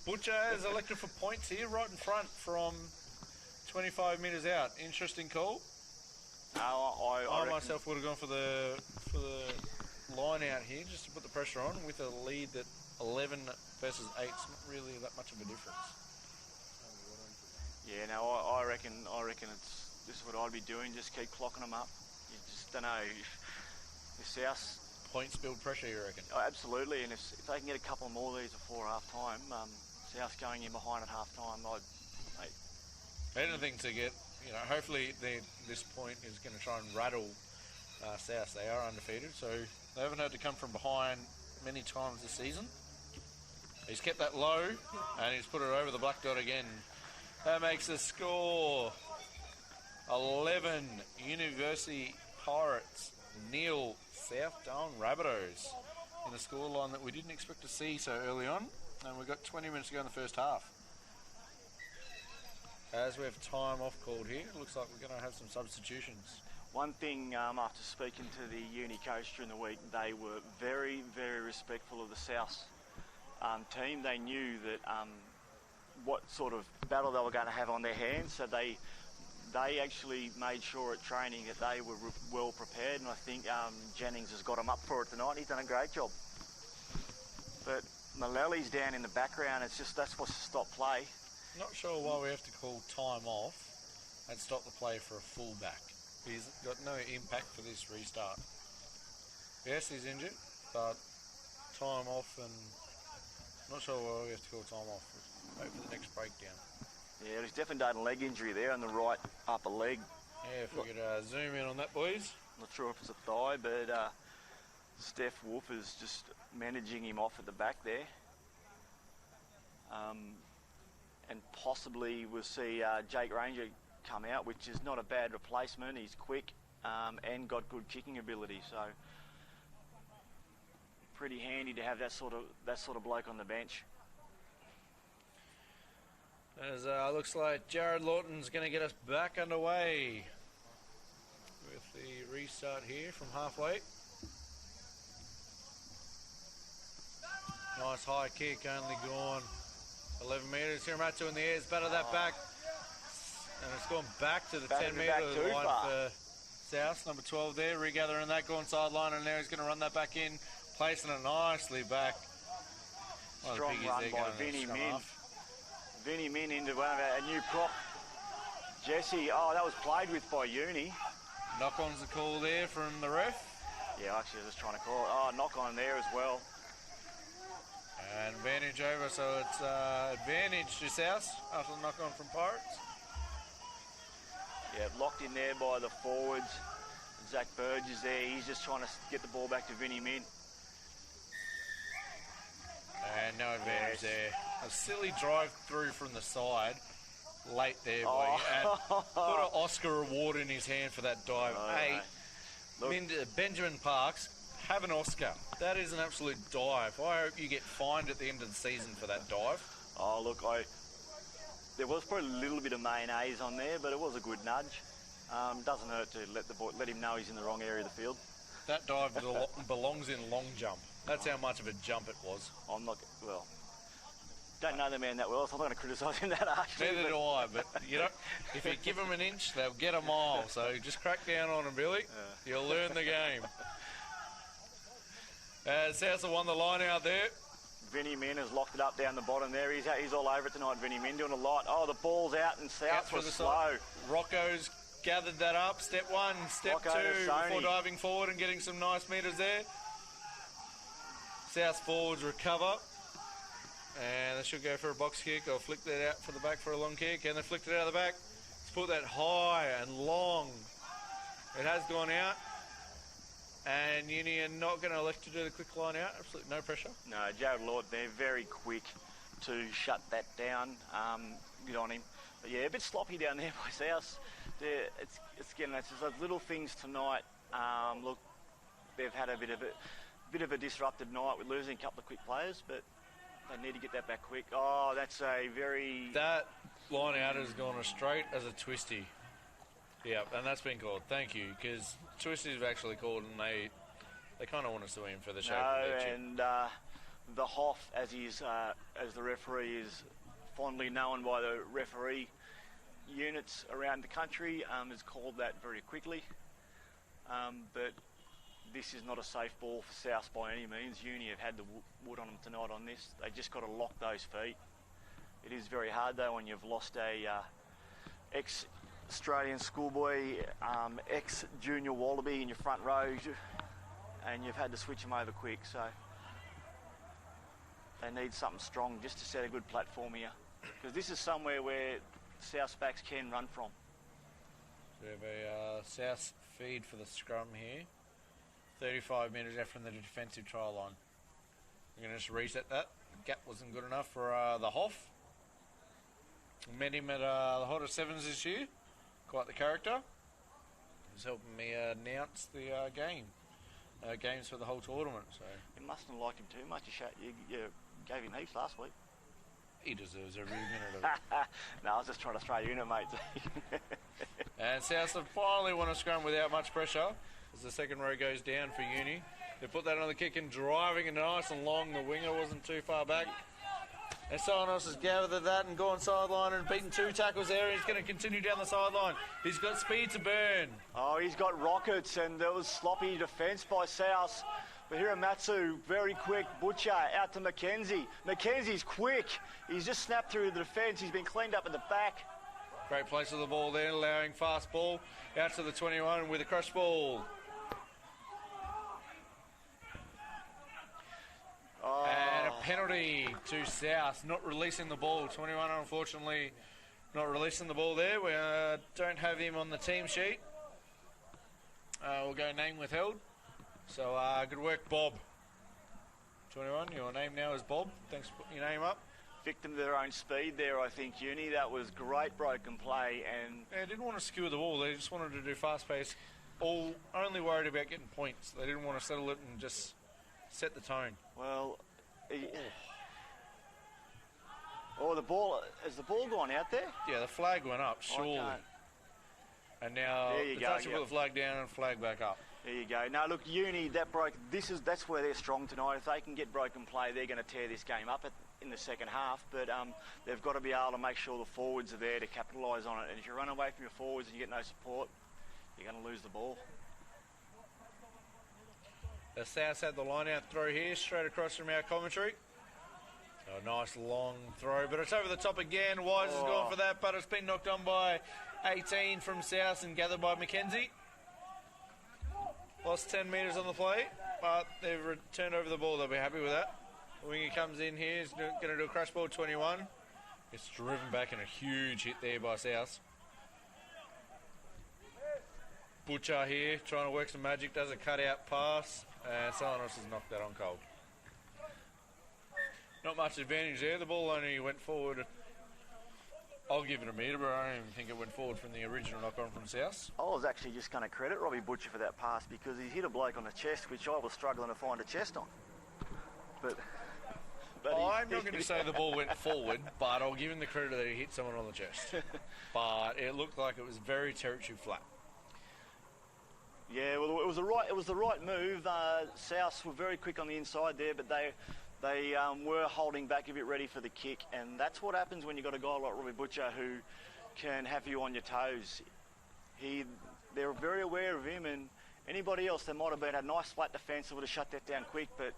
Butcher has elected for points here, right in front from 25 metres out. Interesting call. I myself would have gone for the line out here just to put the pressure on with a lead that 11 versus 8 is not really that much of a difference. Yeah, no, I reckon this is what I'd be doing. Just keep clocking them up. You just don't know. The South points build pressure, you reckon? Oh, absolutely, and if they can get a couple more of these before half time, South going in behind at half time, anything to get, hopefully this point is going to try and rattle South. They are undefeated, so they haven't had to come from behind many times this season. He's kept that low, and he's put it over the black dot again. That makes the score 11 University Pirates, 0 South Darwin Rabbitohs, in a scoreline that we didn't expect to see so early on, and we've got 20 minutes to go in the first half. As we have time off called here, it looks like we're going to have some substitutions. One thing, after speaking to the uni coach during the week, they were very, very respectful of the South team. They knew that what sort of battle they were going to have on their hands, so they actually made sure at training that they were well prepared, and I think Jennings has got them up for it tonight. He's done a great job. But Maleli's down in the background. It's just that's what's to stop play. Not sure why we have to call time off and stop the play for a fullback. He's got no impact for this restart. Yes, he's injured, but time off, and not sure why we have to call time off. Wait for the next breakdown. Yeah, he's definitely done a leg injury there on the right upper leg. Yeah, if we could zoom in on that, boys. Not sure if it's a thigh, but Steph Wolf is just managing him off at the back there. And possibly we'll see Jake Ranger come out, which is not a bad replacement. He's quick and got good kicking ability, so pretty handy to have that sort of bloke on the bench. As looks like Jared Lawton's going to get us back underway with the restart here from halfway. Nice high kick, only gone 11 metres. Hiramatsu in the air, has batted that back. And it's gone back to the 10 metre line for South. Number 12 there, regathering that, going sideline, and now he's going to run that back in, placing it nicely back. Strong run by Vinny Min. Vinny Min into one of our new prop. Jesse, that was played with by Uni. Knock-on's the call there from the ref. Yeah, actually I was just trying to call it. Knock-on there as well. And advantage over, so it's advantage to South after the knock-on from Pirates. Yeah, locked in there by the forwards. Zach Burge is there. He's just trying to get the ball back to Vinny Min. And no advantage there. A silly drive through from the side. Late there, boy. And put an Oscar award in his hand for that dive. Look. Benjamin Parks, have an Oscar. That is an absolute dive. I hope you get fined at the end of the season for that dive. Oh, look, there was probably a little bit of mayonnaise on there, but it was a good nudge. Doesn't hurt to let him know he's in the wrong area of the field. That dive belongs in long jump. That's how much of a jump it was. I'm not, well, don't know the man that well, so I'm not going to criticise him that harshly. Neither do I, but you know, if you give them an inch, they'll get a mile. So just crack down on them, Billy. You'll learn the game. South have won the line out there. Vinny Min has locked it up down the bottom there. He's all over it tonight, Vinny Min, doing a lot. Oh, the ball's out and South was slow. Rocco's gathered that up. Step one, step Rocco two, before diving forward and getting some nice metres there. South forwards recover. And they should go for a box kick or flick that out for the back for a long kick. And they flicked it out of the back. Let's put that high and long. It has gone out. And Uni are not going to elect to do the quick line out. Absolutely no pressure. No, Jared Lord, they're very quick to shut that down. Good on him. But yeah, a bit sloppy down there by South. It's just those little things tonight. Look, they've had a bit of a disrupted night with losing a couple of quick players, but they need to get that back quick. Oh, that's a very... That line out has gone as straight as a twisty. Yeah, and that's been called. Thank you, because twisties have actually called, and they kind of want to sue him for the shape of their chip. And the Hoff, as the referee is fondly known by the referee units around the country, has called that very quickly. But this is not a safe ball for South by any means. Uni have had the wood on them tonight on this. They just got to lock those feet. It is very hard though when you've lost a ex-Australian schoolboy, ex-junior Wallaby in your front row, and you've had to switch them over quick. So they need something strong just to set a good platform here, because this is somewhere where South backs can run from. We have a South feed for the scrum here. 35 metres out from the defensive try line. I'm going to just reset that. The gap wasn't good enough for the Hoff. Met him at the Hotter Sevens this year. Quite the character. He's helping me announce the games for the whole tournament. So You mustn't have liked him too much. You gave him heaps last week. he deserves every minute of it. No, I was just trying to throw you in it, mate. And South have finally won a scrum without much pressure as the second row goes down for Uni. They put that on the kick and driving it nice and long. The winger wasn't too far back. And someone else has gathered that and gone sideline and beaten 2 tackles there. He's going to continue down the sideline. He's got speed to burn. Oh, he's got rockets, and there was sloppy defence by South. But Hiramatsu, very quick. Butcher out to Mackenzie. Mackenzie's quick. He's just snapped through the defence. He's been cleaned up at the back. Great place of the ball there, allowing fast ball out to the 21 with a crush ball. Oh. And a penalty to South, not releasing the ball. 21, unfortunately, not releasing the ball there. We don't have him on the team sheet. We'll go name withheld. So good work, Bob. 21, your name now is Bob. Thanks for putting your name up. Victim to their own speed there, I think, Uni. That was great broken play, and They didn't want to skewer the ball. They just wanted to do fast pace. Only worried about getting points. They didn't want to settle it and just set the tone. well, the ball, has the ball gone out there? Yeah, the flag went up, surely. can't- And now There you the go, touch will yep. put the flag down and flag back up. There you go. Now look, Uni, that's where they're strong tonight. If they can get broken play, they're going to tear this game up in the second half. But they've got to be able to make sure the forwards are there to capitalise on it. And if you run away from your forwards and you get no support, you're going to lose the ball. The South had the line out throw here, straight across from our commentary. So a nice long throw, but it's over the top again. Wise has gone for that, but it's been knocked on by 18 from South and gathered by Mackenzie. Lost 10 metres on the play, but they've returned over the ball. They'll be happy with that. The winger comes in here. He's going to do a crush ball, 21. It's driven back and a huge hit there by South. Butcher here, trying to work some magic, does a cut-out pass, and someone else has knocked that on cold. Not much advantage there. The ball only went forward I'll give it a metre, but I don't even think it went forward from the original knock-on from South. I was actually just going to credit Robbie Butcher for that pass because he hit a bloke on the chest, which I was struggling to find a chest on. But I'm not going to say the ball went forward, but I'll give him the credit that he hit someone on the chest. But it looked like it was very territory flat. Yeah, well, it was the right move. South were very quick on the inside there, but they were holding back a bit, ready for the kick, and that's what happens when you've got a guy like Robbie Butcher who can have you on your toes. They're very aware of him, and anybody else that might have been a nice flat defence would have shut that down quick, but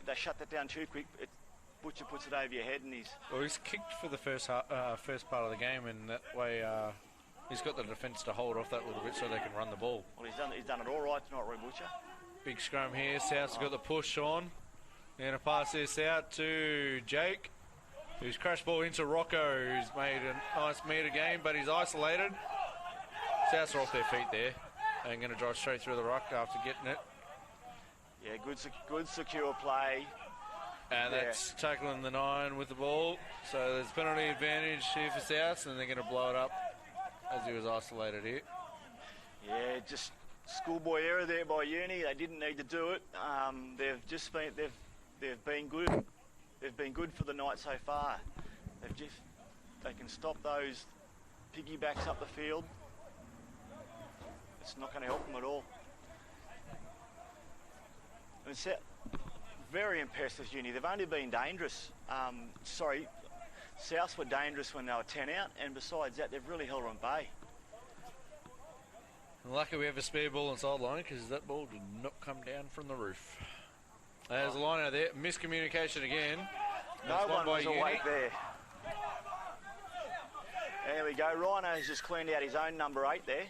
they shut that down too quick. Butcher puts it over your head, and he's kicked for the first part of the game, and that way he's got the defence to hold off that little bit so they can run the ball. Well, he's done it all right tonight, Robbie Butcher. Big scrum here. South's got the push on. They're going to pass this out to Jake, who's crashed ball into Rocco, who's made a nice metre game, but he's isolated. Souths are off their feet there. They're going to drive straight through the ruck after getting it. Yeah, good secure play. And that's tackling the 9 with the ball. So there's penalty advantage here for South, and they're going to blow it up as he was isolated here. Yeah, just schoolboy error there by Uni. They didn't need to do it. They've been good. They've been good for the night so far. They can stop those piggybacks up the field. It's not going to help them at all. And very impressed with Uni. They've only been dangerous. South were dangerous when they were 10 out, and besides that, they've really held on bay. Lucky we have a spare ball on sideline because that ball did not come down from the roof. There's a line out there. Miscommunication again. No one was awake there. There we go. Rhino's just cleaned out his own number 8 there.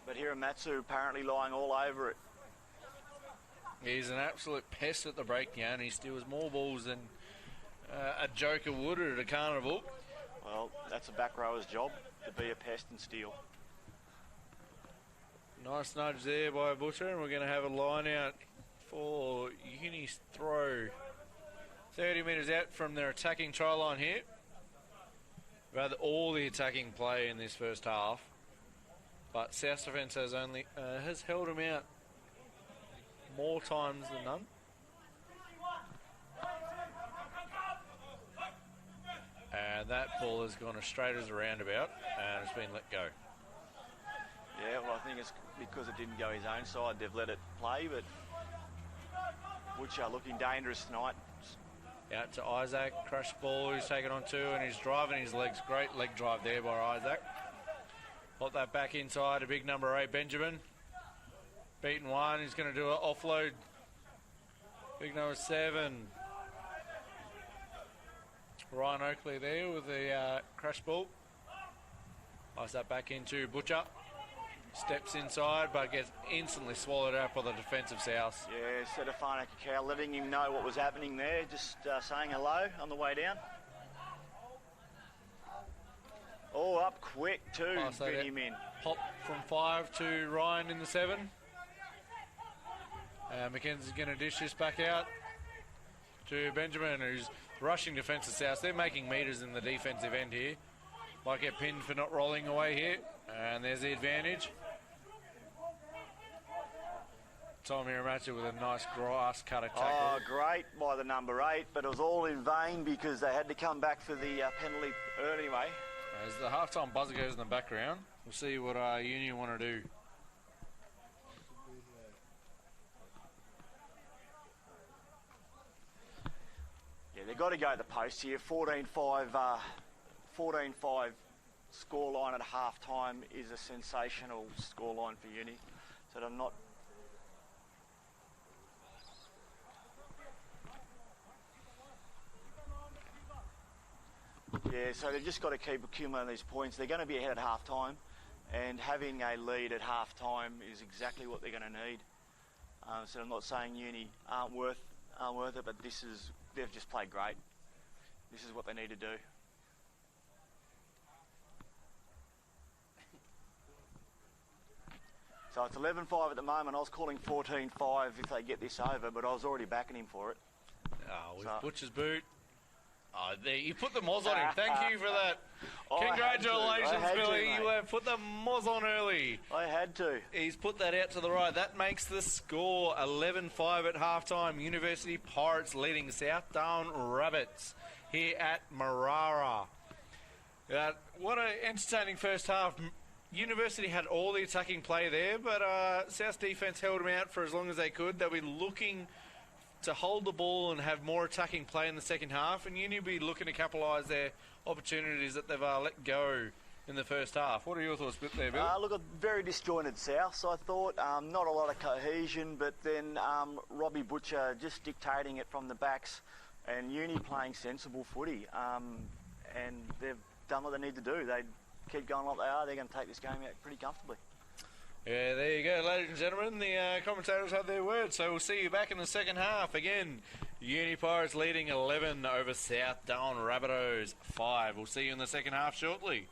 But Hiramatsu apparently lying all over it. He's an absolute pest at the breakdown. He steals more balls than a joker would at a carnival. Well, that's a back rower's job, to be a pest and steal. Nice nudge there by Butcher, and we're going to have a line out for Uni's throw. 30 metres out from their attacking try line here. Rather all the attacking play in this first half. But South defence has held him out more times than none. And that ball has gone as straight as a roundabout and it's been let go. Yeah, well, I think it's because it didn't go his own side. They've let it play, but Butcher looking dangerous tonight. Out to Isaac, crush ball, he's taken on 2 and he's driving his legs. Great leg drive there by Isaac. Put that back inside, a big number 8, Benjamin. Beaten 1, he's going to do an offload. Big number 7. Ryan Oakley there with the crash ball. Pass that back into Butcher. Steps inside, but gets instantly swallowed up by the defensive South. Yeah, Setafana Kakao letting him know what was happening there, just saying hello on the way down. Oh, up quick too, get him in. Hop from 5 to Ryan in the 7. Mackenzie's going to dish this back out to Benjamin, who's rushing defensive South. They're making metres in the defensive end here. Might get pinned for not rolling away here. And there's the advantage. Tom Hiramatsu with a nice grass cutter tackle. Oh, great by the number 8, but it was all in vain because they had to come back for the penalty anyway. As the halftime buzzer goes in the background, we'll see what Union want to do. Yeah, they've got to go to the post here. 14-5 scoreline at half-time is a sensational scoreline for Uni. So they're not... Yeah, so they've just got to keep accumulating these points. They're going to be ahead at half-time, and having a lead at half-time is exactly what they're going to need. So I'm not saying Uni aren't worth it, but they've just played great. This is what they need to do. So it's 11-5 at the moment. I was calling 14-5 if they get this over, but I was already backing him for it. With Butcher's boot. Oh, there, you put the moz on him. Thank you for that. I had to. Congratulations, I had to, Billy. mate. You have put the moz on early. I had to. He's put that out to the right. That makes the score 11-5 at halftime. University Pirates leading South Darwin Rabbits here at Marara. What an entertaining first half. University had all the attacking play there, but South's defence held them out for as long as they could. They'll be looking to hold the ball and have more attacking play in the second half, and Uni will be looking to capitalise their opportunities that they've let go in the first half. What are your thoughts there, Bill? Look, a very disjointed South, I thought. Not a lot of cohesion, but then Robbie Butcher just dictating it from the backs and Uni playing sensible footy. And they've done what they need to do. They keep going like they are, they're going to take this game out pretty comfortably. Yeah, there you go, ladies and gentlemen. The commentators have their words, so we'll see you back in the second half. Again, Uni Pirates leading 11 over South Darwin Rabbitohs 5. We'll see you in the second half shortly.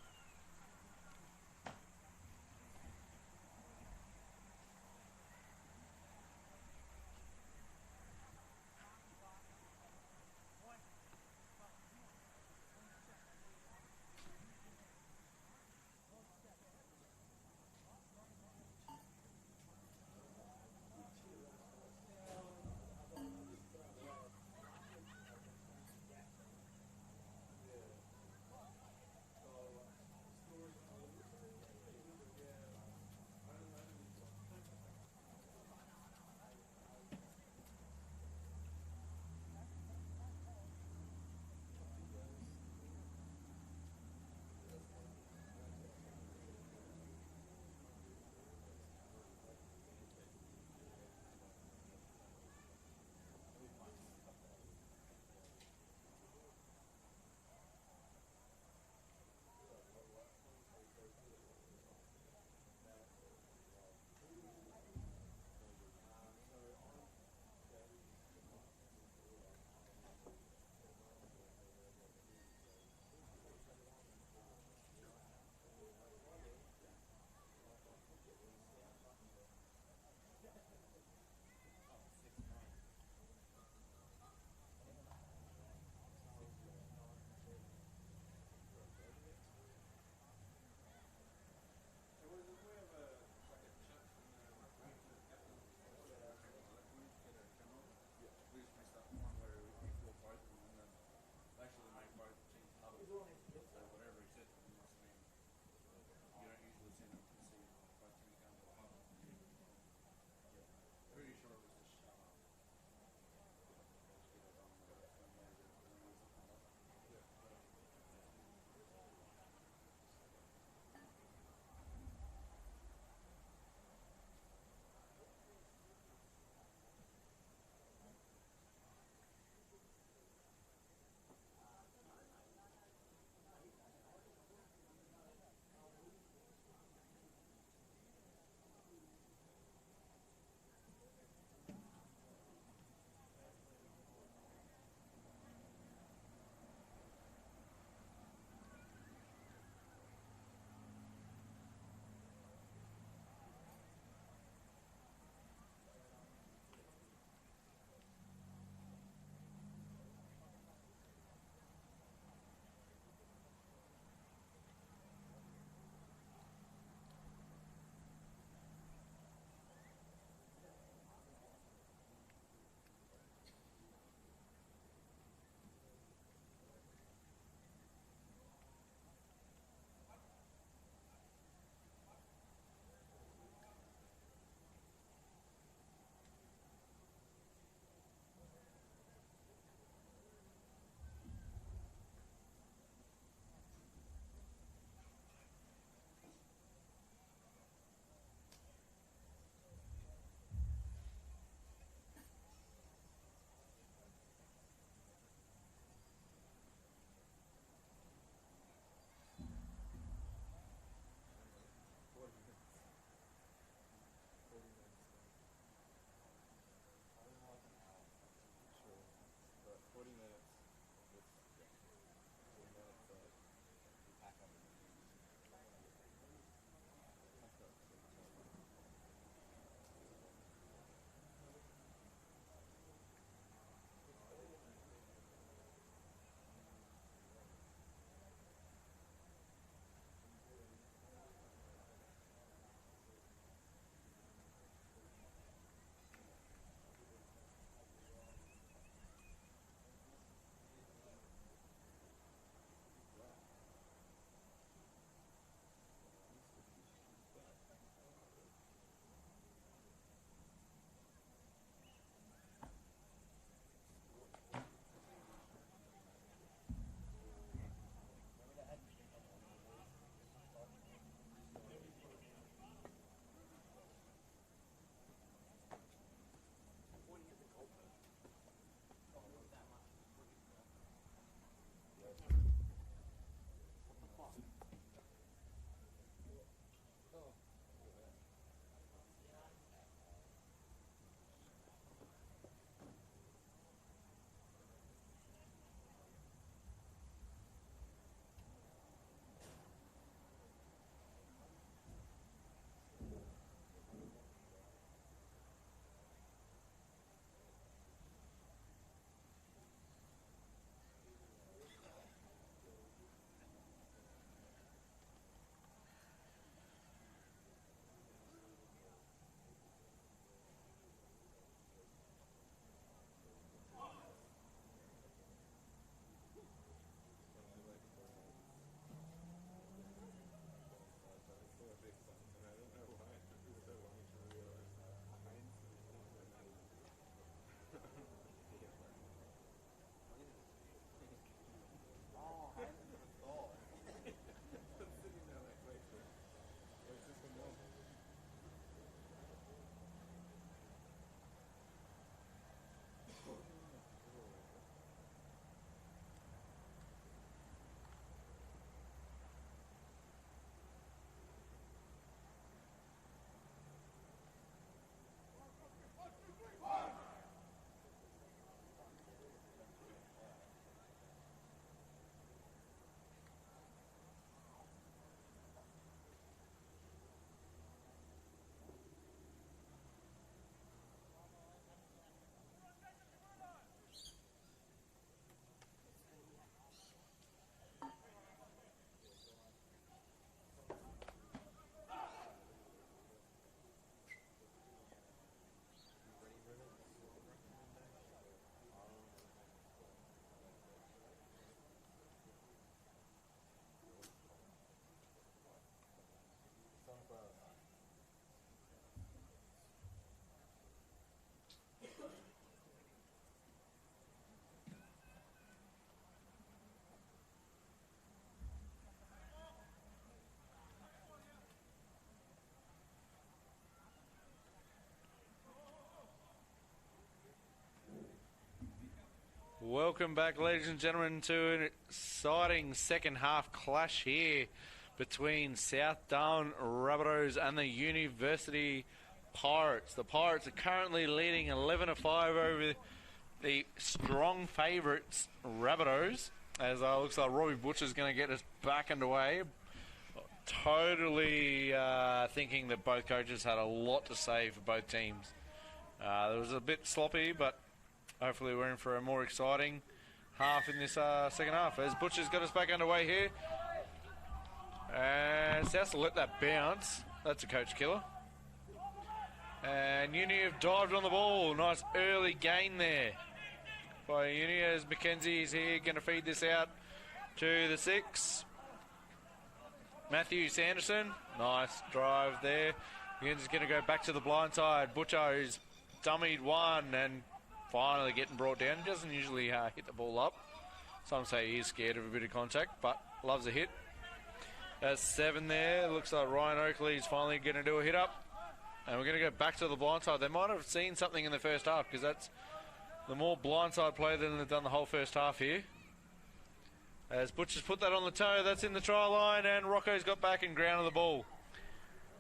Welcome back, ladies and gentlemen, to an exciting second half clash here between South Darwin Rabbitohs and the University Pirates. The Pirates are currently leading 11-5 over the strong favourites Rabbitohs, as looks like Robbie Butcher's going to get us back underway. Totally thinking that both coaches had a lot to say for both teams. It was a bit sloppy, but hopefully we're in for a more exciting half in this second half. As Butcher's got us back underway here. And South will let that bounce. That's a coach killer. And Uni have dived on the ball. Nice early gain there by Uni, as Mackenzie is here, going to feed this out to the 6. Matthew Sanderson, nice drive there. Mackenzie's going to go back to the blind side. Butcher, who's dummied one and finally getting brought down. He doesn't usually hit the ball up. Some say he is scared of a bit of contact, but loves a hit. That's 7 there. Looks like Ryan Oakley is finally going to do a hit up. And we're going to go back to the blind side. They might have seen something in the first half, because that's the more blindside play than they've done the whole first half here. As Butcher's put that on the toe, that's in the try line, and Rocco's got back and grounded the ball.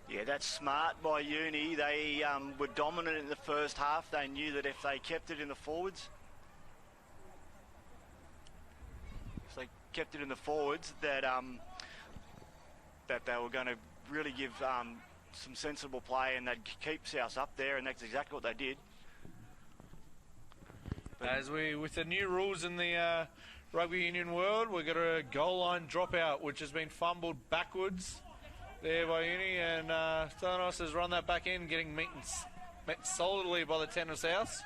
Yeah, that's smart by Uni. They were dominant in the first half. They knew that if they kept it in the forwards, that that they were going to really give some sensible play, and they'd keep South up there, and that's exactly what they did. As with the new rules in the rugby union world, we've got a goal line dropout, which has been fumbled backwards there by Uni, and Thanos has run that back in, getting met solidly by the 10 of South.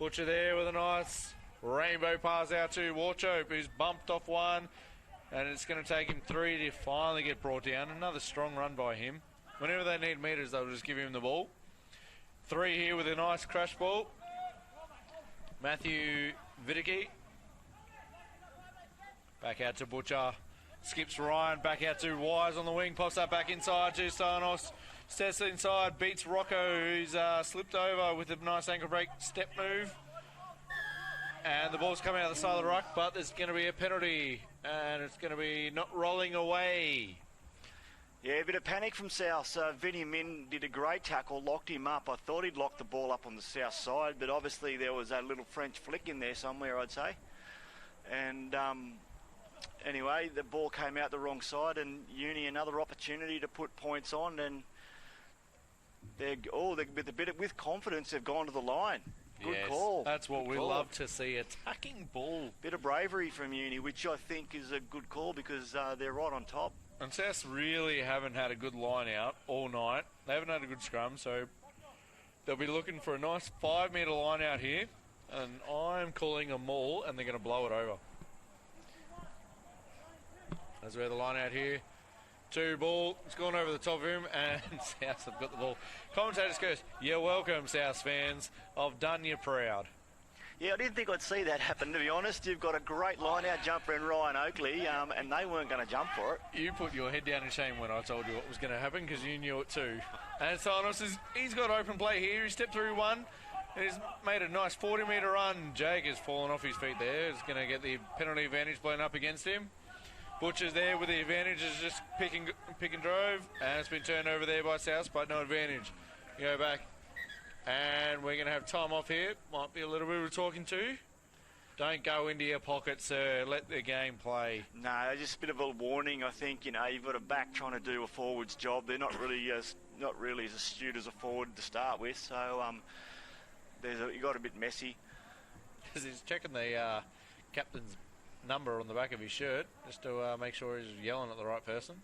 Butcher there with a nice rainbow pass out to Warchope, who's bumped off one, and it's going to take him 3 to finally get brought down. Another strong run by him. Whenever they need meters, they'll just give him the ball. 3 here with a nice crash ball. Matthew Vidicky. Back out to Butcher. Skips Ryan. Back out to Wise on the wing. Pops that back inside to Stanos. Steps inside. Beats Rocco, who's slipped over with a nice ankle break step move. And the ball's coming out the side of the ruck, but there's going to be a penalty. And it's going to be not rolling away. Yeah, a bit of panic from South. Vinny Min did a great tackle, locked him up. I thought he'd locked the ball up on the South side, but obviously there was a little French flick in there somewhere, I'd say. And anyway, the ball came out the wrong side, and Uni another opportunity to put points on, and with confidence they've gone to the line. Good call. That's what we love to see, attacking ball. Bit of bravery from Uni, which I think is a good call, because they're right on top. And South really haven't had a good line out all night. They haven't had a good scrum, so they'll be looking for a nice 5-metre line out here. And I'm calling a maul, and they're going to blow it over. That's where the line out here. 2 ball. It's gone over the top of him, and South have got the ball. Commentators goes, "You're welcome, South fans. I've done you proud." Yeah, I didn't think I'd see that happen, to be honest. You've got a great line-out jumper in Ryan Oakley, and they weren't going to jump for it. You put your head down in shame when I told you what was going to happen, because you knew it too. And Thanos, he's got open play here. He stepped through one, and he's made a nice 40-metre run. Jake has fallen off his feet there. He's going to get the penalty advantage blown up against him. Butcher's there with the advantage, is just pick and drove, and it's been turned over there by South, but no advantage. You go back. And we're going to have time off here. Might be a little bit of talking to. Don't go into your pocket, sir. Let the game play. No, just a bit of a warning. I think, you've got a back trying to do a forward's job. They're not really as astute as a forward to start with. So you got a bit messy. He's checking the captain's number on the back of his shirt just to make sure he's yelling at the right person.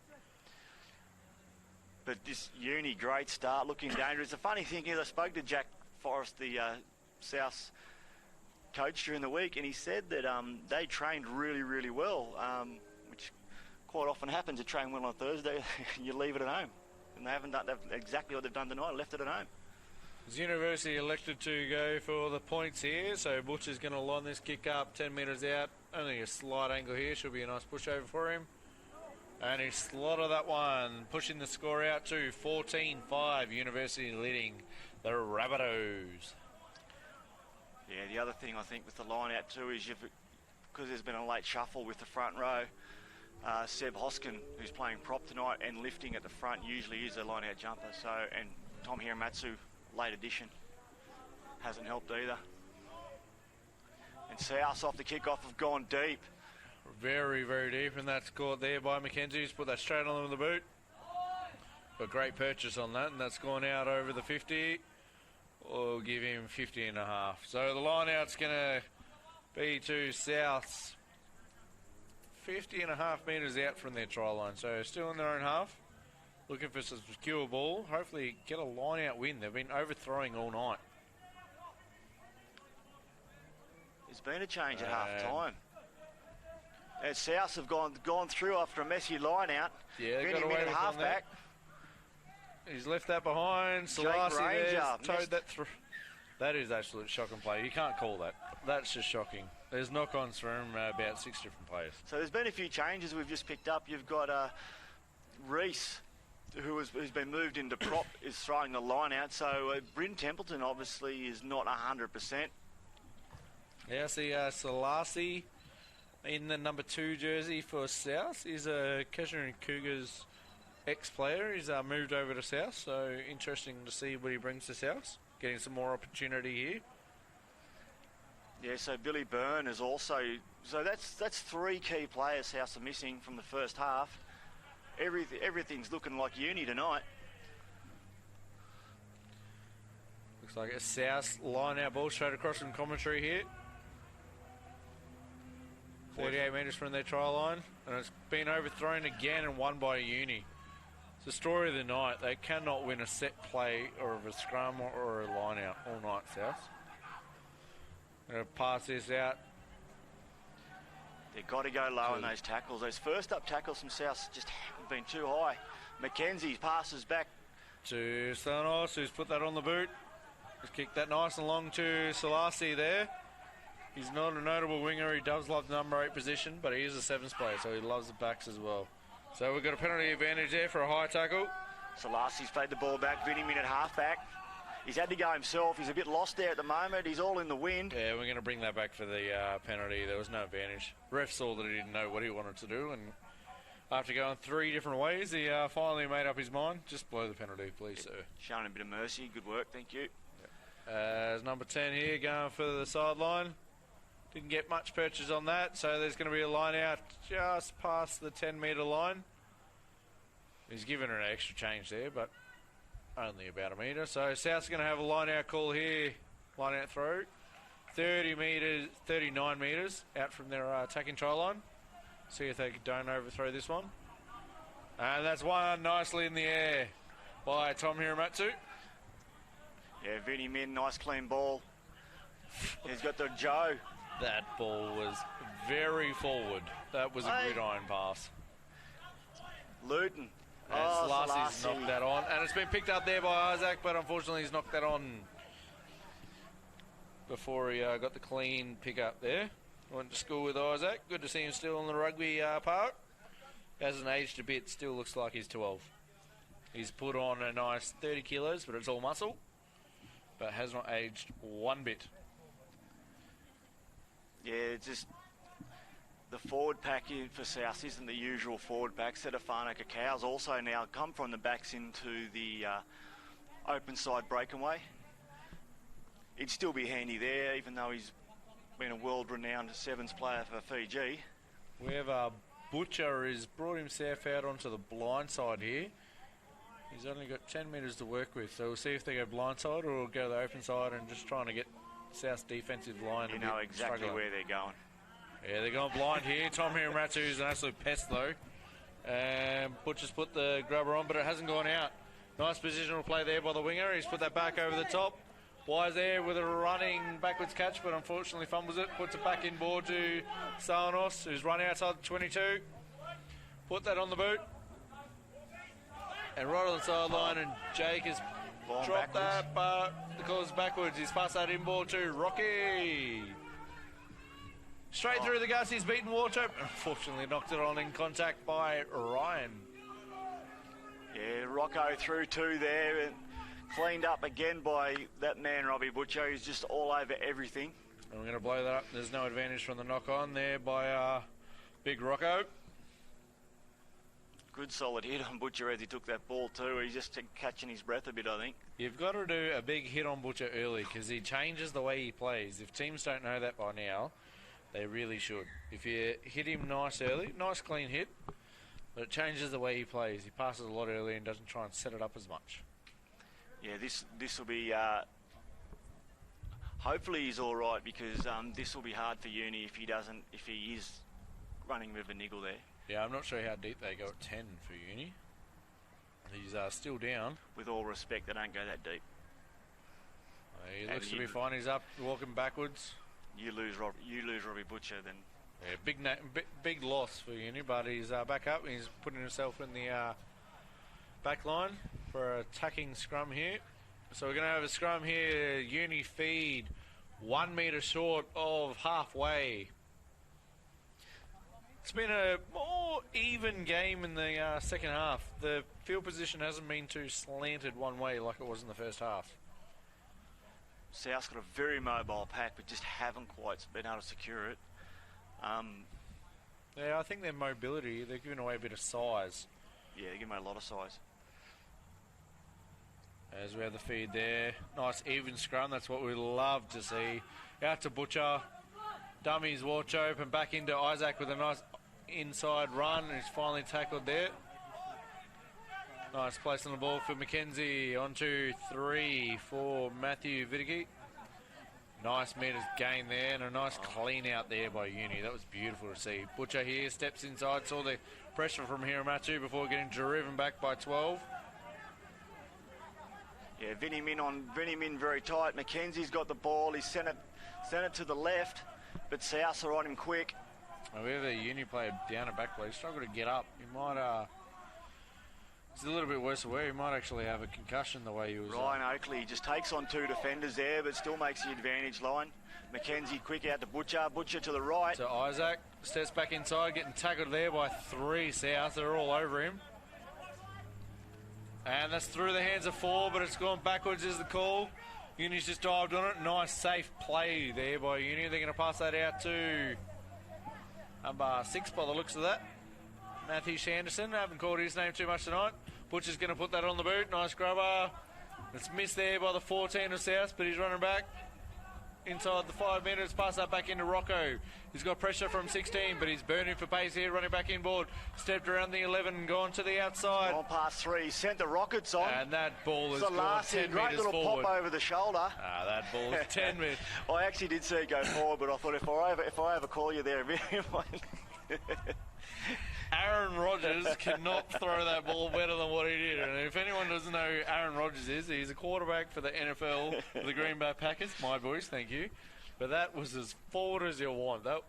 But this Uni, great start, looking dangerous. The funny thing is, I spoke to Jack Forrest, the South coach, during the week, and he said that they trained really, really well, which quite often happens. You train well on Thursday, you leave it at home. And they haven't done exactly what they've done tonight, left it at home. The University elected to go for the points here, so Butcher's going to line this kick up 10 metres out. Only a slight angle here, should be a nice pushover for him. And he slotted that one, pushing the score out to 14-5. University leading the Rabbitohs. Yeah, the other thing I think with the line out too is because there's been a late shuffle with the front row, Seb Hoskin, who's playing prop tonight and lifting at the front, usually is a line out jumper. So, and Tom Hiramatsu, late addition, hasn't helped either. And South off the kickoff have gone deep. Very, very deep, and that's caught there by Mackenzie. He's put that straight on the boot. A great purchase on that, and that's gone out over the 50. We'll give him 50 and a half. So the line out's going to be to South's 50 and a half metres out from their try line. So still in their own half, looking for some secure ball. Hopefully get a line out win. They've been overthrowing all night. There's been a change at half time. As South have gone through after a messy line out. Yeah, they got away with half back. He's left that behind. Selassie Ranger towed that through. That is absolute shocking play. You can't call that. That's just shocking. There's knock-ons from about 6 different players. So there's been a few changes we've just picked up. You've got Reese, who's been moved into prop, is throwing the line out. So Bryn Templeton obviously is not 100%. Yeah, I see Selassie in the number 2 jersey for South. He's a Kesher and Cougars ex-player. He's moved over to South, so interesting to see what he brings to South. Getting some more opportunity here. Yeah, so Billy Byrne is also... So that's 3 key players South are missing from the first half. Everything's looking like uni tonight. Looks like a South line out ball straight across from commentary here. 38 metres from their try line, and it's been overthrown again and won by a uni. It's the story of the night. They cannot win a set play or of a scrum or a line out all night, South. Going to pass this out. They've got to go low on those tackles. Those first up tackles from South just haven't been too high. Mackenzie passes back to Stanos, who's put that on the boot. He's kicked that nice and long to Selassie there. He's not a notable winger. He does love the number 8 position, but he is a 7th player, so he loves the backs as well. So we've got a penalty advantage there for a high tackle. Selassie's played the ball back, Vinny Min at half-back. He's had to go himself. He's a bit lost there at the moment. He's all in the wind. Yeah, we're going to bring that back for the penalty. There was no advantage. Ref saw that he didn't know what he wanted to do, and after going 3 different ways, he finally made up his mind. Just blow the penalty, please, sir. Showing a bit of mercy. Good work, thank you. As number 10 here going for the sideline. Didn't get much purchase on that, so there's going to be a line out just past the 10-metre line. He's given her an extra change there, but only about a metre. So South's going to have a line out call here. Line out throw. 39 metres out from their attacking try line. See if they don't overthrow this one. And that's one nicely in the air by Tom Hiramatsu. Yeah, Vinny Min, nice clean ball. He's got the Joe. That ball was very forward. That was a gridiron pass. Luton. And Selassie's knocked that on. And it's been picked up there by Isaac, but unfortunately he's knocked that on before he got the clean pick up there. Went to school with Isaac. Good to see him still on the rugby park. Hasn't aged a bit. Still looks like he's 12. He's put on a nice 30 kilos, but it's all muscle. But has not aged one bit. Yeah, just the forward pack in for South isn't the usual forward pack. Setafano Cacao's also now come from the backs into the open side breakaway. He'd still be handy there, even though he's been a world-renowned 7s player for Fiji. We have Butcher has brought himself out onto the blind side here. He's only got 10 metres to work with, so we'll see if they go blind side or we'll go the open side and just trying to get South's defensive line. You know exactly where they're going. Yeah, they're going blind here. Tom Hiramatsu is an absolute pest though. Butcher's put the grubber on, but it hasn't gone out. Nice positional play there by the winger. He's put that back over the top. Wise there with a running backwards catch, but unfortunately fumbles it. Puts it back in board to Salanos, who's run outside the 22. Put that on the boot. And right on the sideline, and Jake has dropped that, but the call's backwards. He's passed that in ball to Rocky. Straight through the guts, he's beaten Wartop. Unfortunately knocked it on in contact by Ryan. Yeah, Rocco through 2 there, and Cleaned up again by that man, Robbie Butcher. He's just all over everything. And we're going to blow that up. There's no advantage from the knock-on there by Big Rocco. Good solid hit on Butcher as he took that ball too. He's just catching his breath a bit, I think. You've got to do a big hit on Butcher early because he changes the way he plays. If teams don't know that by now, they really should. If you hit him nice early, nice clean hit, but it changes the way he plays. He passes a lot early and doesn't try and set it up as much. Yeah, this will be... hopefully he's all right because this will be hard for Uni if he is running with a niggle there. Yeah, I'm not sure how deep they go at 10 for Uni. He's still down. With all respect, they don't go that deep. He looks to be fine. He's up, walking backwards. You lose Robbie Butcher, then. Yeah, big loss for Uni, but he's back up. He's putting himself in the back line for a attacking scrum here. So we're going to have a scrum here. Uni feed 1 metre short of halfway. It's been a more even game in the second half. The field position hasn't been too slanted one way like it was in the first half. South's got a very mobile pack, but just haven't quite been able to secure it. Yeah, I think their mobility, they're giving away a bit of size. Yeah, they're giving away a lot of size. As we have the feed there. Nice even scrum, that's what we love to see. Out to Butcher. Dummies watch open, back into Isaac with a nice inside run. He's finally tackled there. Nice place on the ball for Mackenzie. On to 3 for Matthew Vidigi. Nice metres gain there and a nice clean out there by Uni. That was beautiful to see. Butcher here steps inside, saw the pressure from Hiramatsu before getting driven back by 12. Yeah, Vinny Min very tight. Mackenzie's got the ball. He's sent it to the left, but South are on him quick. However, Uni player down at back play struggled to get up. He might he's a little bit worse aware. He might actually have a concussion the way he was. Ryan Oakley just takes on 2 defenders there, but still makes the advantage line. Mackenzie quick out to Butcher. Butcher to the right. So Isaac steps back inside, getting tackled there by 3 South. They're all over him. And that's through the hands of 4, but it's gone backwards is the call. Uni's just dived on it. Nice, safe play there by Uni. They're going to pass that out to number 6 by the looks of that. Matthew Sanderson. I haven't called his name too much tonight. Butcher's going to put that on the boot. Nice grubber. It's missed there by the 14 of South, but he's running back inside the 5 metres. Pass that back into Rocco. He's got pressure from 16, but he's burning for pace here, running back inboard. Stepped around the 11 and gone to the outside. On past 3, sent the Rockets on. And that ball is gone 10 great metres little forward. pop over the shoulder. That ball is 10 metres. I actually did see it go forward, but I thought if I ever call you there, Aaron Rodgers cannot throw that ball better than what he did. And if anyone doesn't know who Aaron Rodgers is, he's a quarterback for the NFL, for the Green Bay Packers. My boys, thank you. But that was as forward as you want. That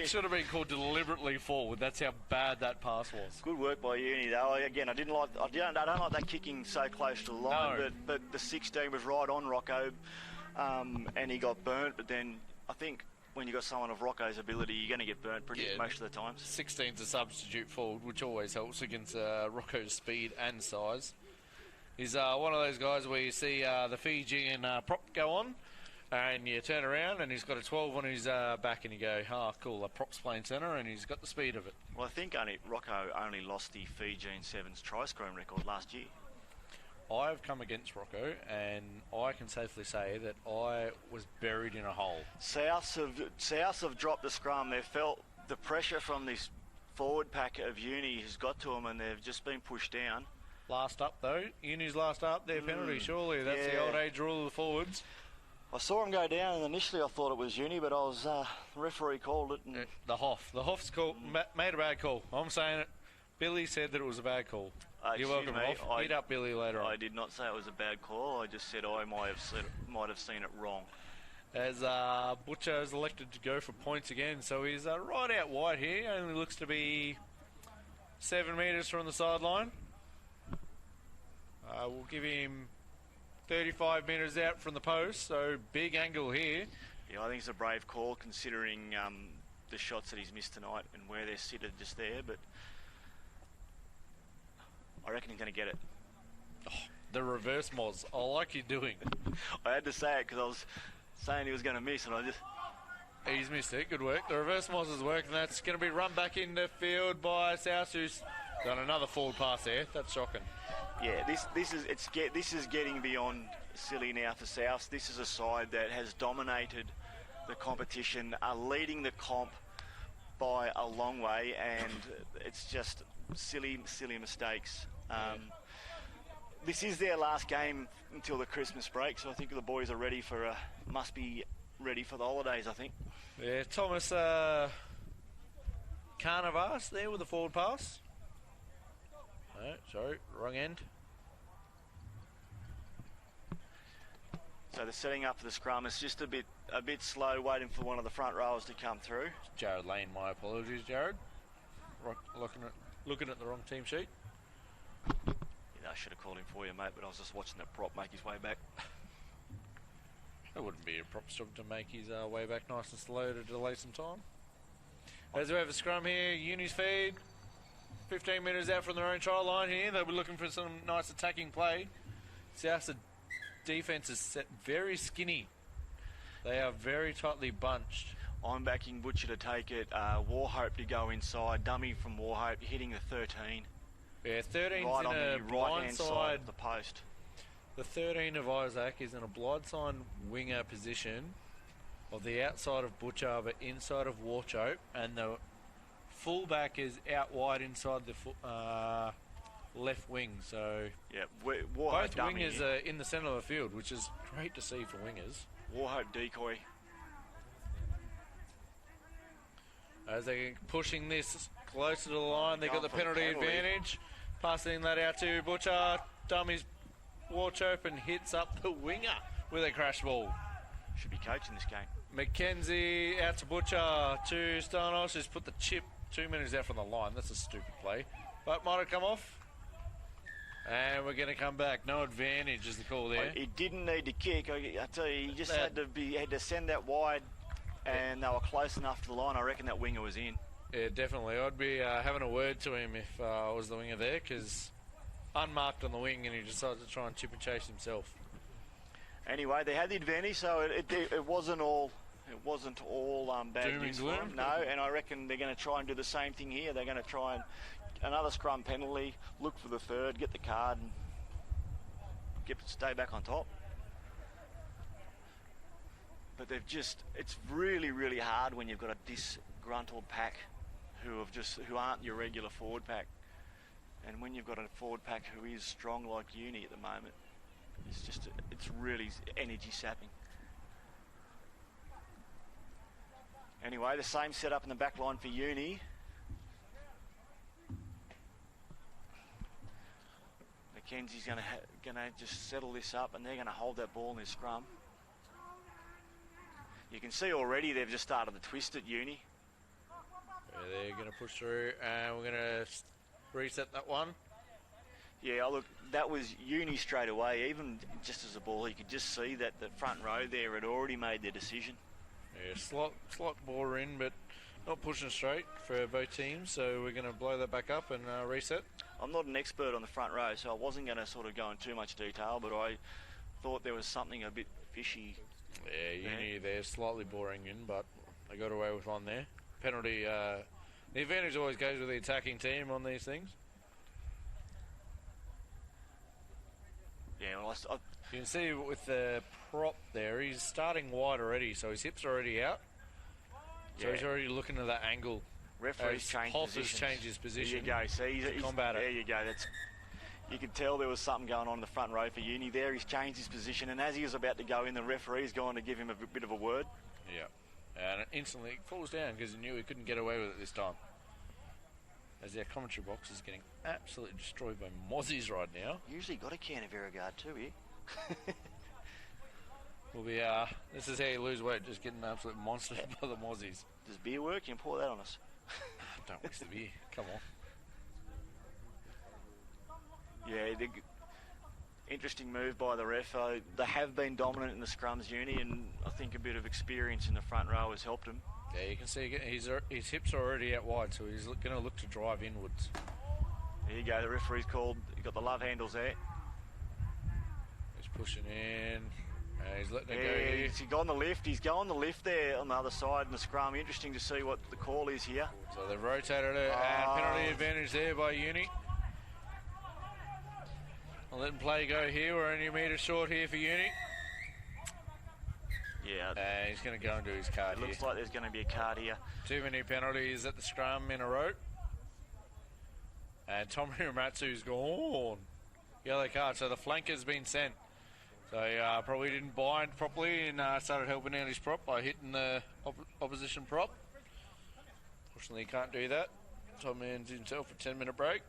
should have been called deliberately forward. That's how bad that pass was. Good work by Uni, though. Again, I don't like that kicking so close to the line, No. but the 16 was right on Rocco, and he got burnt. But then I think when you got someone of Rocco's ability, you're going to get burnt most of the times. 16's a substitute forward, which always helps against Rocco's speed and size. He's one of those guys where you see the Fijian prop go on, and you turn around and he's got a 12 on his back, and you go, cool, the prop's playing centre, and he's got the speed of it. Well, I think Rocco only lost the Fijian Sevens try-scoring record last year. I've come against Rocco, and I can safely say that I was buried in a hole. Souths have dropped the scrum. They've felt the pressure from this forward pack of Uni has got to them, and they've just been pushed down. Last up, though. Uni's last up, their penalty, surely. That's the old age rule of the forwards. I saw him go down, and initially I thought it was Uni, but the referee called it. And the Hoff's call, made a bad call. I'm saying it. Billy said that it was a bad call. You're welcome, Hoff. Hit up Billy later on. I did not say it was a bad call. I just said I might have seen it wrong. As Butcher is elected to go for points again, so he's right out wide here. Only looks to be 7 metres from the sideline. We'll give him 35 metres out from the post, so big angle here. Yeah, I think it's a brave call considering the shots that he's missed tonight and where they're seated just there, but I reckon he's going to get it. Oh, The reverse moz. I like you doing. I had to say it because I was saying he was going to miss, and I just... He's missed it. Good work. The reverse moz has worked, and that's going to be run back in the field by South, who's done another forward pass there. That's shocking. Yeah, this is getting beyond silly now for South. This is a side that has dominated the competition, are leading the comp by a long way, and it's just silly mistakes. This is their last game until the Christmas break, so I think the boys are ready for must be ready for the holidays, I think. Yeah, Thomas Carnavas there with the forward pass. No, sorry, wrong end. So they're setting up for the scrum. It's just a bit slow, waiting for one of the front rowers to come through. Jared Lane, my apologies, Jared. Looking at the wrong team sheet. Yeah, I should have called him for you, mate, but I was just watching that prop make his way back. That wouldn't be a proper job to make his way back nice and slow to delay some time. As we have a scrum here, Uni's feed. 15 metres out from their own try line here. They'll be looking for some nice attacking play. South's defence is set very skinny. They are very tightly bunched. I'm backing Butcher to take it. Warhope to go inside. Dummy from Warhope hitting the 13. Yeah, 13's right in on a the blind right-hand side side. of the post. The 13 of Isaac is in a blindside winger position of the outside of Butcher but inside of Warchope, and the fullback is out wide inside the left wing. So yeah, both wingers are in the centre of the field, which is great to see for wingers. Warhope decoy. As they're pushing this closer to the line, they've got the penalty advantage. Passing that out to Butcher. Dummies Warchope and hits up the winger with a crash ball. Should be coaching this game. McKenzie out to Butcher to Stanos, who's put the chip 2 minutes out from the line. That's a stupid play, but might have come off. And we're going to come back. No advantage is the call there. He didn't need to kick. I tell you, he just had to send that wide, and they were close enough to the line. I reckon that winger was in. Yeah, definitely. I'd be having a word to him if I was the winger there, because unmarked on the wing, and he decided to try and chip and chase himself. Anyway, they had the advantage, so it wasn't all bad Doom news and gloom. for them. No, and I reckon they're going to try and do the same thing here. They're going to try and another scrum penalty, look for the third, get the card, and stay back on top. But it's really, really hard when you've got a disgruntled pack who aren't your regular forward pack. And when you've got a forward pack who is strong like Uni at the moment, it's really energy sapping. Anyway, the same setup in the back line for Uni. McKenzie's going to just settle this up, and they're going to hold that ball in their scrum. You can see already they've just started the twist at Uni. Yeah, they're going to push through, and we're going to reset that one. Yeah, look, that was Uni straight away. Even just as a ball, you could just see that the front row there had already made their decision. Yeah, slight ball in, but not pushing straight for both teams, so we're going to blow that back up and reset. I'm not an expert on the front row, so I wasn't going to sort of go in too much detail, but I thought there was something a bit fishy. Yeah, Uni they're slightly boring in, but they got away with one there. Penalty, the advantage always goes with the attacking team on these things. Yeah, well, you can see with the prop there, he's starting wide already, so his hips are already out. So he's already looking at that angle. Referee's changed his position. There you go. See, combat it. There you go. You could tell there was something going on in the front row for Uni there. He's changed his position, and as he was about to go in, the referee's gone to give him a bit of a word. Yeah. And it instantly falls down because he knew he couldn't get away with it this time. As our commentary box is getting absolutely destroyed by mozzies right now. Usually got a can of Aerogard too here. We'll be, this is how you lose weight, just getting absolute monstered by the mozzies. Does beer work? You can pour that on us. Don't waste the beer. Come on. Yeah, interesting move by the ref. They have been dominant in the scrums, Uni, and I think a bit of experience in the front row has helped him. Yeah, you can see his hips are already out wide, so he's going to look to drive inwards. There you go, the referee's called. You've got the love handles there. pushing in. He's letting it go Yeah, here. he's gone the lift. He's going the lift there on the other side in the scrum. Interesting to see what the call is here. So they've rotated it, and penalty advantage there by Uni. I'll let him play go here. We're only a metre short here for Uni. Yeah. And he's going to go and do his card It here. looks like there's going to be a card here. Too many penalties at the scrum in a row. And Tommy Ramatsu's gone. Yellow card, so the flanker's been sent. So he probably didn't bind properly and started helping out his prop by hitting the opposition prop. Fortunately, he can't do that. Tommy ends himself a 10-minute break.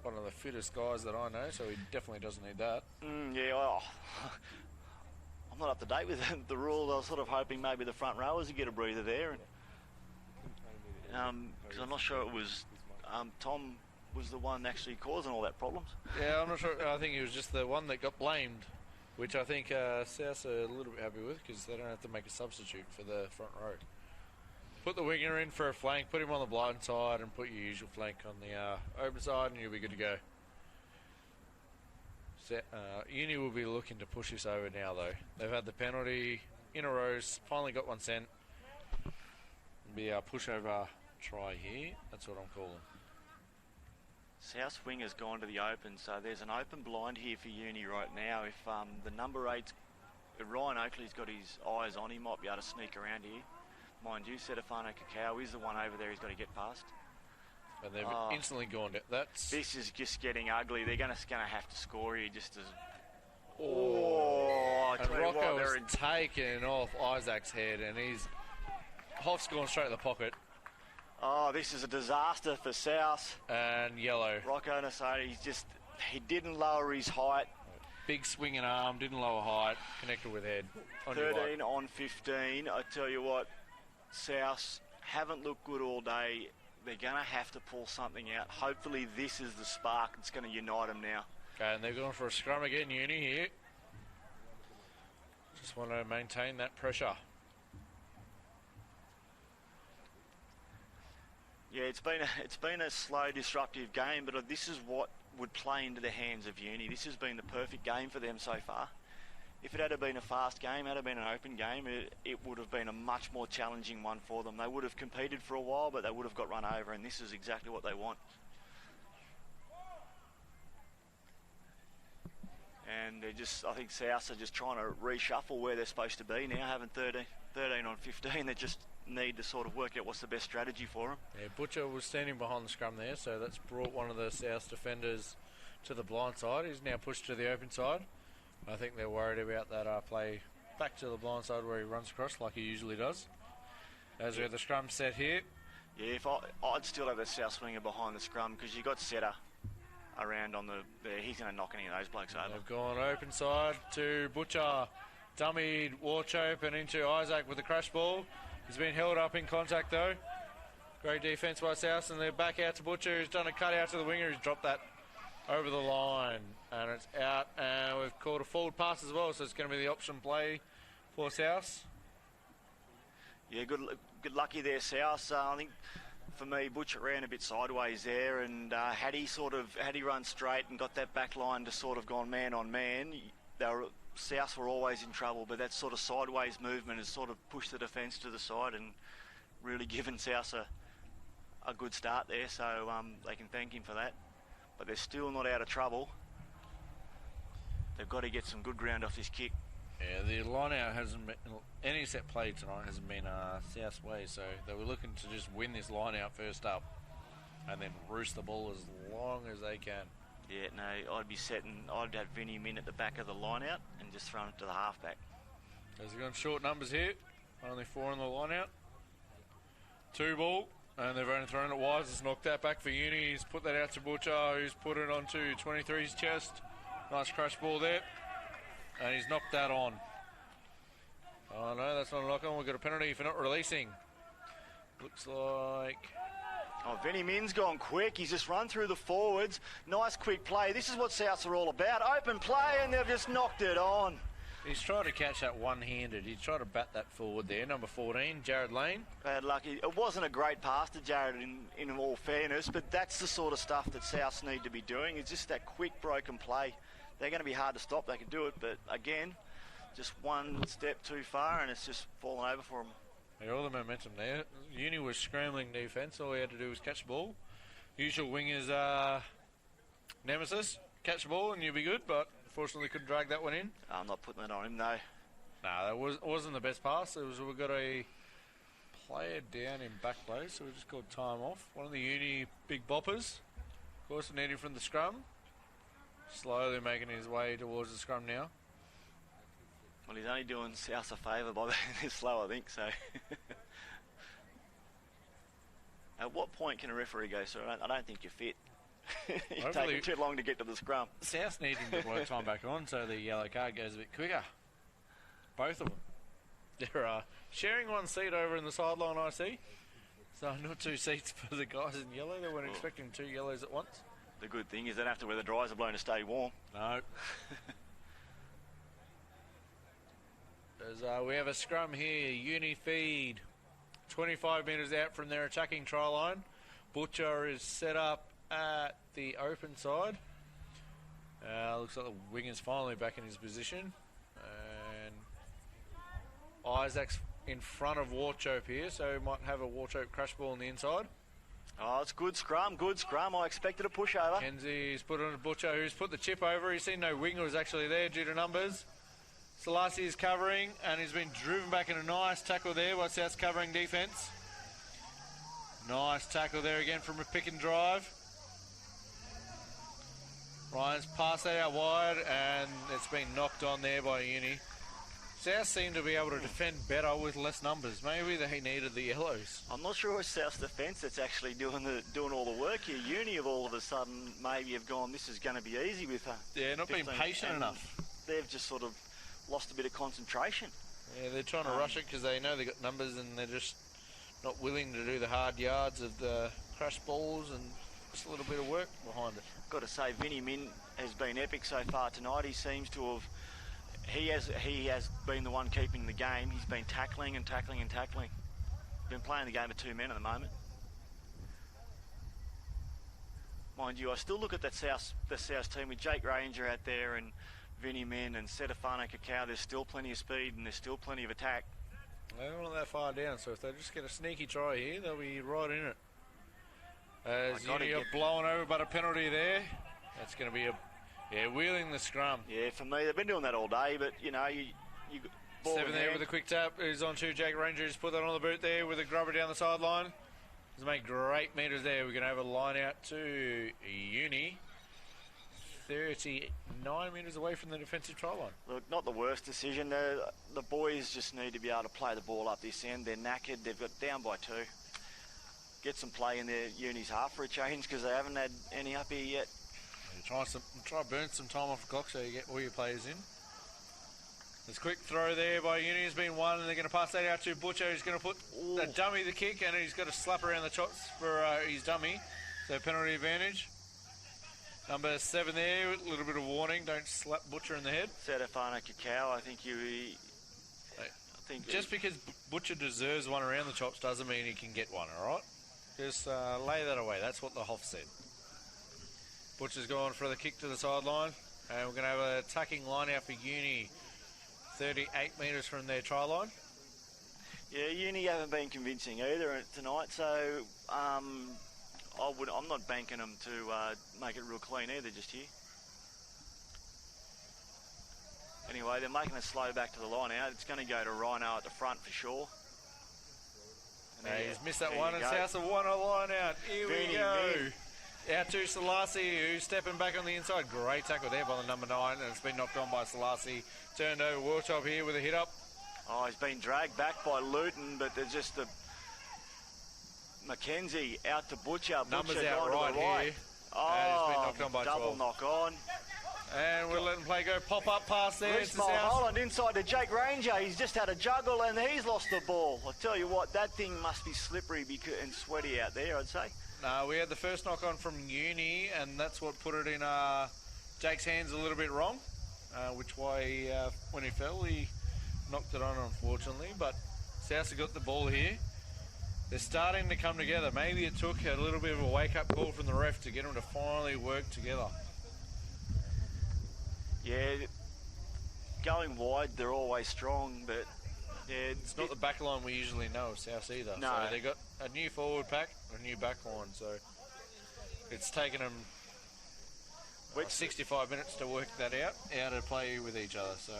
One of the fittest guys that I know, so he definitely doesn't need that. Yeah, well, I'm not up to date with the rules. I was sort of hoping maybe the front rowers would get a breather there. Because I'm not sure it was Tom was the one actually causing all that problems. Yeah, I'm not sure. I think he was just the one that got blamed, which I think South are a little bit happy with because they don't have to make a substitute for the front row. Put the winger in for a flank, put him on the blind side, and put your usual flank on the open side, and you'll be good to go. Uni will be looking to push this over now, though. They've had the penalty in a row, finally got one sent. Be a pushover try here. That's what I'm calling. South wing has gone to the open, so there's an open blind here for Uni right now. If the number 8, Ryan Oakley's got his eyes on, he might be able to sneak around here. Mind you, Setafano Cacao is the one over there he's got to get past. And they've instantly gone to... This is just getting ugly. They're going to have to score here just as... And Rocco was taken off Isaac's head, and Hoff's gone straight to the pocket. Oh, this is a disaster for South. And yellow. Rocco Nasati, he didn't lower his height. Big swinging arm, didn't lower height, connected with head. 13 on 15. I tell you what, South haven't looked good all day. They're going to have to pull something out. Hopefully this is the spark that's going to unite them now. Okay, and they're going for a scrum again, Uni here. Just want to maintain that pressure. Yeah, it's been a slow, disruptive game, but this is what would play into the hands of Uni. This has been the perfect game for them so far. If it had been a fast game, had it been an open game, it would have been a much more challenging one for them. They would have competed for a while, but they would have got run over, and this is exactly what they want. And I think South are just trying to reshuffle where they're supposed to be now, having 13 on 15. They just need to sort of work out what's the best strategy for them. Yeah, Butcher was standing behind the scrum there, so that's brought one of the South defenders to the blind side. He's now pushed to the open side. I think they're worried about that play back to the blind side where he runs across like he usually does. As we have the scrum set here. Yeah, I'd still have the South swinger behind the scrum because you got Setter around on there. He's going to knock any of those blokes over. They've gone open side to Butcher. Dummied Warchope and into Isaac with the crash ball. He's been held up in contact though. Great defence by South, and they're back out to Butcher, who's done a cut out to the winger, who's dropped that over the line. And it's out, and we've called a forward pass as well, so it's going to be the option play for South. Yeah, good lucky there, South. I think for me, Butcher ran a bit sideways there, and had he run straight and got that back line to sort of gone man on man, South were always in trouble. But that sort of sideways movement has sort of pushed the defence to the side and really given South a good start there. So they can thank him for that. But they're still not out of trouble. They've got to get some good ground off this kick. Yeah, the line out hasn't been, any set play tonight hasn't been South's way, so they were looking to just win this line out first up and then roost the ball as long as they can. Yeah, no, I'd have Vinny Min at the back of the line out and just thrown it to the halfback. So they've got short numbers here, only 4 in the line out. 2 ball, and they've only thrown it wide. Just knocked that back for Uni. He's put that out to Butcher, who's put it onto 23's chest. Nice crash ball there. And he's knocked that on. Oh no, that's not a knock on. We've got a penalty for not releasing. Looks like... Oh, Vinny Min's gone quick. He's just run through the forwards. Nice quick play. This is what Souths are all about. Open play, and they've just knocked it on. He's tried to catch that one-handed. He's tried to bat that forward there. Number 14, Jared Lane. Bad lucky. It wasn't a great pass to Jared in all fairness, but that's the sort of stuff that Souths need to be doing. It's just that quick broken play. they're going to be hard to stop. They can do it, but again, just one step too far and it's just fallen over for them. Yeah, all the momentum there. Uni was scrambling defence. All he had to do was catch the ball. Usual wingers nemesis. Catch the ball and you'll be good, but unfortunately couldn't drag that one in. I'm not putting that on him, no. No, that wasn't the best pass. We've got a player down in back play, so we just called time off. One of the Uni big boppers. Of course, we need him from the scrum. Slowly making his way towards the scrum now. Well, he's only doing South a favour by being this slow, I think, so. At what point can a referee go, sir? I don't think you're fit. You're taking too long to get to the scrum. South needing to work time back on, so the yellow card goes a bit quicker. Both of them. They're sharing one seat over in the sideline, I see. So not 2 seats for the guys in yellow. They weren't expecting 2 yellows at once. The good thing is they don't have to wear the dryers are blown to stay warm. No. As we have a scrum here, Uni feed, 25 metres out from their attacking try line. Butcher is set up at the open side. Looks like the winger's finally back in his position. And Isaac's in front of Warchope here, so we might have a Warchope crash ball on the inside. Oh, it's good scrum, good scrum. I expected a pushover. Kenzie's put on a Butcher, who's put the chip over. He's seen no winger was actually there due to numbers. Selassie is covering, and he's been driven back in a nice tackle there by South's covering defence. Nice tackle there again from a pick and drive. Ryan's passed that out wide, and it's been knocked on there by Uni. South seem to be able to defend better with less numbers. Maybe they needed the yellows. I'm not sure it's South's defence that's actually doing all the work here. Uni have all of a sudden maybe have gone, this is going to be easy with her. Yeah, not being patient enough. They've just sort of lost a bit of concentration. Yeah, they're trying to rush it because they know they've got numbers and they're just not willing to do the hard yards of the crash balls and just a little bit of work behind it. Got to say, Vinny Min has been epic so far tonight. He seems to have... He has been the one keeping the game. He's been tackling and tackling and tackling. Been playing the game of 2 men at the moment. Mind you, I still look at the South team with Jake Ranger out there and Vinny Min and Stefano Cacao. There's still plenty of speed and there's still plenty of attack. They're not that far down, so if they just get a sneaky try here, they'll be right in it. As Uni are blown over, but a penalty there. That's going to be wheeling the scrum. Yeah, for me, they've been doing that all day, but you know, you ball 7 there with a quick tap. Who's on to Jake Ranger. He's put that on the boot there with a grubber down the sideline. He's made great metres there. We're going to have a line out to Uni. 39 metres away from the defensive try line. Look, not the worst decision. The boys just need to be able to play the ball up this end. They're knackered. They've got down by 2. Get some play in their Uni's half for a change because they haven't had any up here yet. Try to burn some time off the clock so you get all your players in. There's a quick throw there by Uni has been won, and they're going to pass that out to Butcher, who's going to put a dummy the kick, and he's got to slap around the chops for his dummy. So penalty advantage. Number 7 there, a little bit of warning, don't slap Butcher in the head. Stefano Cacao, I think just because Butcher deserves one around the chops doesn't mean he can get one, alright? Just lay that away, that's what the Hoff said. Butcher's gone for the kick to the sideline, and we're going to have an attacking line out for Uni, 38 metres from their try line. Yeah, Uni haven't been convincing either tonight, so I'm not banking them to make it real clean either just here. Anyway, they're making a slow back to the line out. It's going to go to Rhino at the front for sure. He's missed that one, and South have won a line out. Here we go. Out to Selassie, who's stepping back on the inside. Great tackle there by the number 9, and it's been knocked on by Selassie. Turned over Wartop here with a hit up. Oh, he's been dragged back by Luton, but there's just the Mackenzie out to Butcher. Numbers Butcher out right here. Oh, and he's been knocked on by double 12. knock on. And we're letting play go. Pop up pass there. Reece Mulholland inside to Jake Ranger. He's just had a juggle and he's lost the ball. I tell you what, that thing must be slippery and sweaty out there, I'd say. No, we had the first knock on from Uni, and that's what put it in Jake's hands a little bit wrong, which why when he fell, he knocked it on, unfortunately. But South have got the ball here. They're starting to come together. Maybe it took a little bit of a wake-up call from the ref to get them to finally work together. Yeah, going wide, they're always strong, but yeah, It's not the back line we usually know of South either. No. So they got a new forward pack, a new back line. So it's taken them 65 minutes to work that out, how to play with each other. So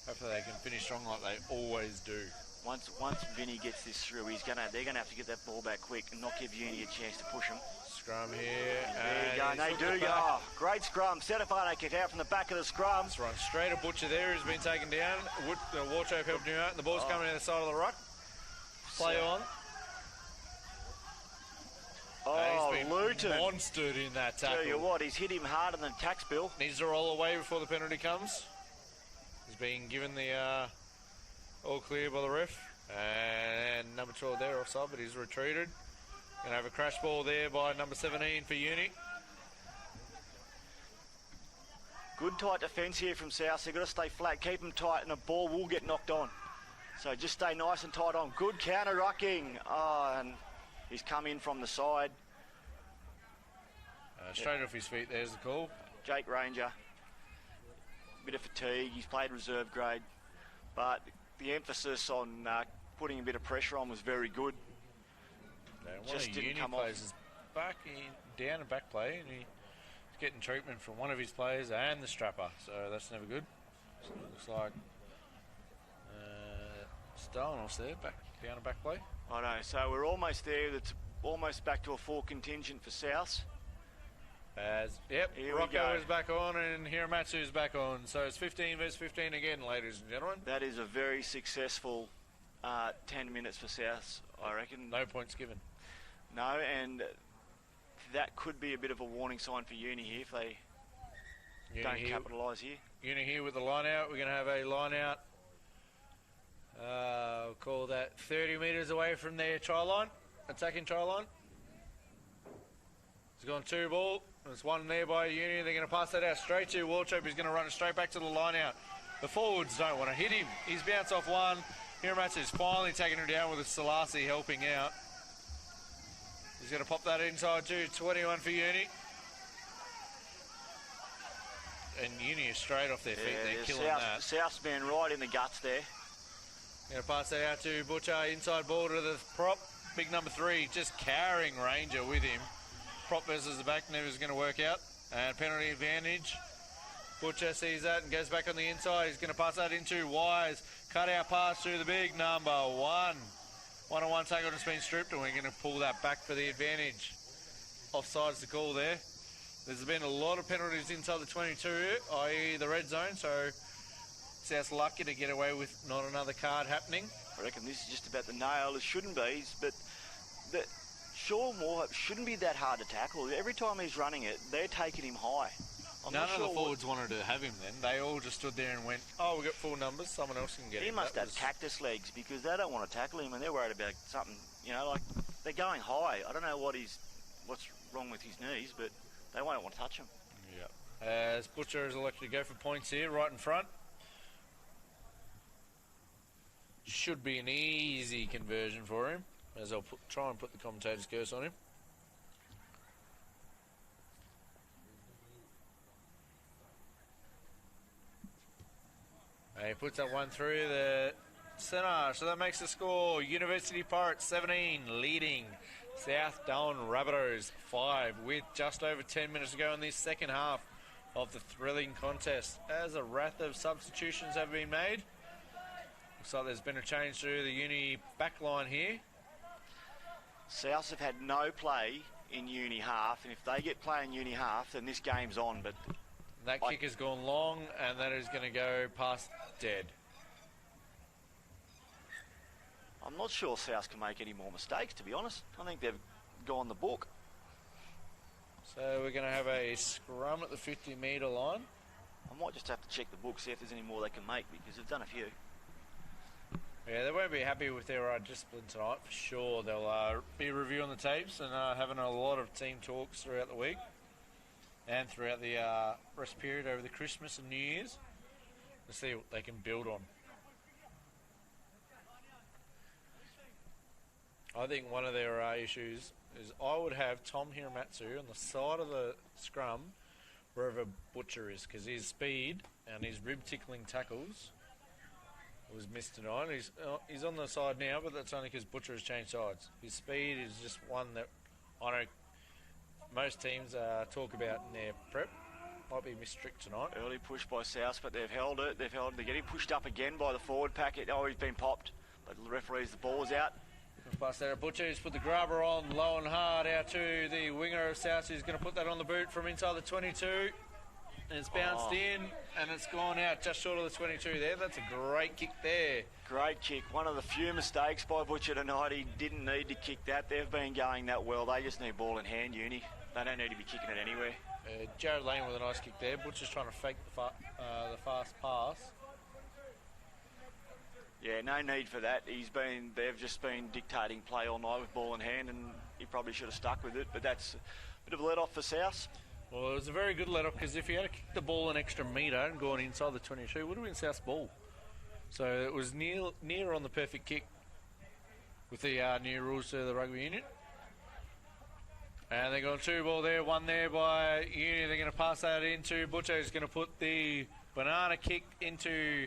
hopefully they can finish strong like they always do. Once Vinny gets this through, they're gonna have to get that ball back quick and not give Uni a chance to push him. Scrum here. There you go. and They he's do hooked go. it back. Oh, great scrum. Setafano kick out from the back of the scrum. Let's run straight. A Butcher there has been taken down. Warchope helped him out, and the ball's coming down the side of the ruck. Play on. Oh, He's been Luton. monstered in that tackle. Tell you what, he's hit him harder than a tax bill. Needs to roll away before the penalty comes. He's being given the all clear by the ref. And number 12 there offside, but he's retreated. Going to have a crash ball there by number 17 for Uni. Good tight defence here from South. They've got to stay flat, keep them tight, and the ball will get knocked on. So just stay nice and tight on. Good counter-rucking. Oh, and he's come in from the side. Straight off his feet, there's the call. Jake Ranger. Bit of fatigue. He's played reserve grade. But the emphasis on putting a bit of pressure on was very good. One Just of didn't Uni come players off. is back in, down and back play, and he's getting treatment from one of his players and the strapper, so that's never good. So it looks like Stalanos there, back down and back play. I know, so we're almost there. It's almost back to a full contingent for South. Yep, Here we Rocco go. is back on and Hiramatsu is back on. So it's 15 versus 15 again, ladies and gentlemen. That is a very successful 10 minutes for South, I reckon. No points given. No, and that could be a bit of a warning sign for Uni here if they don't capitalise here. Uni here with the line out. We're going to have a line out. We'll call that 30 metres away from their try line, attacking try line. He's gone 2 ball. There's one there by Uni. They're going to pass that out straight to Warchope. He's going to run it straight back to the line out. The forwards don't want to hit him. He's bounced off one. Hiramatsu's finally taking him down with a Selassie helping out. He's going to pop that inside to 21 for Uni. And Uni is straight off their feet. They're killing that. South's been right in the guts there. Going to pass that out to Butcher. Inside ball to the prop. Big number 3 just carrying Ranger with him. Prop versus the back never is going to work out. And penalty advantage. Butcher sees that and goes back on the inside. He's going to pass that into Wise. Cut out pass to the big number 1. 1-on-1 tackle just been stripped, and we're going to pull that back for the advantage. Offside's the call there. There's been a lot of penalties inside the 22, i.e. the red zone, so South's lucky to get away with not another card happening. I reckon this is just about the nail. It shouldn't be, but Shaw Moore shouldn't be that hard to tackle. Every time he's running it, they're taking him high. None of the forwards wanted to have him then. They all just stood there and went, oh, we've got full numbers, someone else can get him. He must have cactus legs because they don't want to tackle him and they're worried about something, like they're going high. I don't know what's wrong with his knees, but they won't want to touch him. Yeah. As Butcher is elected to go for points here, right in front. Should be an easy conversion for him, as I'll try and put the commentator's curse on him. He puts that one through the centre, so that makes the score University Pirates 17 leading South Darwin Rabbitohs 5 with just over 10 minutes to go in this second half of the thrilling contest. As a wrath of substitutions have been made, looks like there's been a change to the Uni back line here. Souths have had no play in Uni half, and if they get play in Uni half, then this game's on, but That kick has gone long, and that is going to go past dead. I'm not sure South can make any more mistakes, to be honest. I think they've gone the book. So we're going to have a scrum at the 50-metre line. I might just have to check the book, see if there's any more they can make, because they've done a few. Yeah, they won't be happy with their discipline tonight, for sure. They'll be reviewing the tapes and having a lot of team talks throughout the week and throughout the rest period over the Christmas and New Year's to see what they can build on. I think one of their issues is I would have Tom Hiramatsu on the side of the scrum wherever Butcher is, because his speed and his rib-tickling tackles was missed tonight. He's on the side now, but that's only because Butcher has changed sides. His speed is just one that I know most teams talk about in their prep. Might be missed strict tonight. Early push by South, but they've held it. They're getting pushed up again by the forward packet. Oh, he's been popped, but the referee's the ball's out. Pass that at Butcher, who's put the grabber on low and hard out to the winger of South, who's going to put that on the boot from inside the 22. And it's bounced in, and it's gone out just short of the 22 there. That's a great kick there. Great kick. One of the few mistakes by Butcher tonight. He didn't need to kick that. They've been going that well. They just need ball in hand, Uni. They don't need to be kicking it anywhere. Jared Lane with a nice kick there. Butcher's trying to fake the fast pass. Yeah, no need for that. They've just been dictating play all night with ball in hand, and he probably should have stuck with it. But that's a bit of a let-off for South. Well, it was a very good let-off, because if he had kicked the ball an extra metre and gone inside the 22, it would have been South's ball. So it was near on the perfect kick with the new rules to the rugby union. And they're going 2 ball there, 1 there by Uni. They're going to pass that into Butcher, who's going to put the banana kick into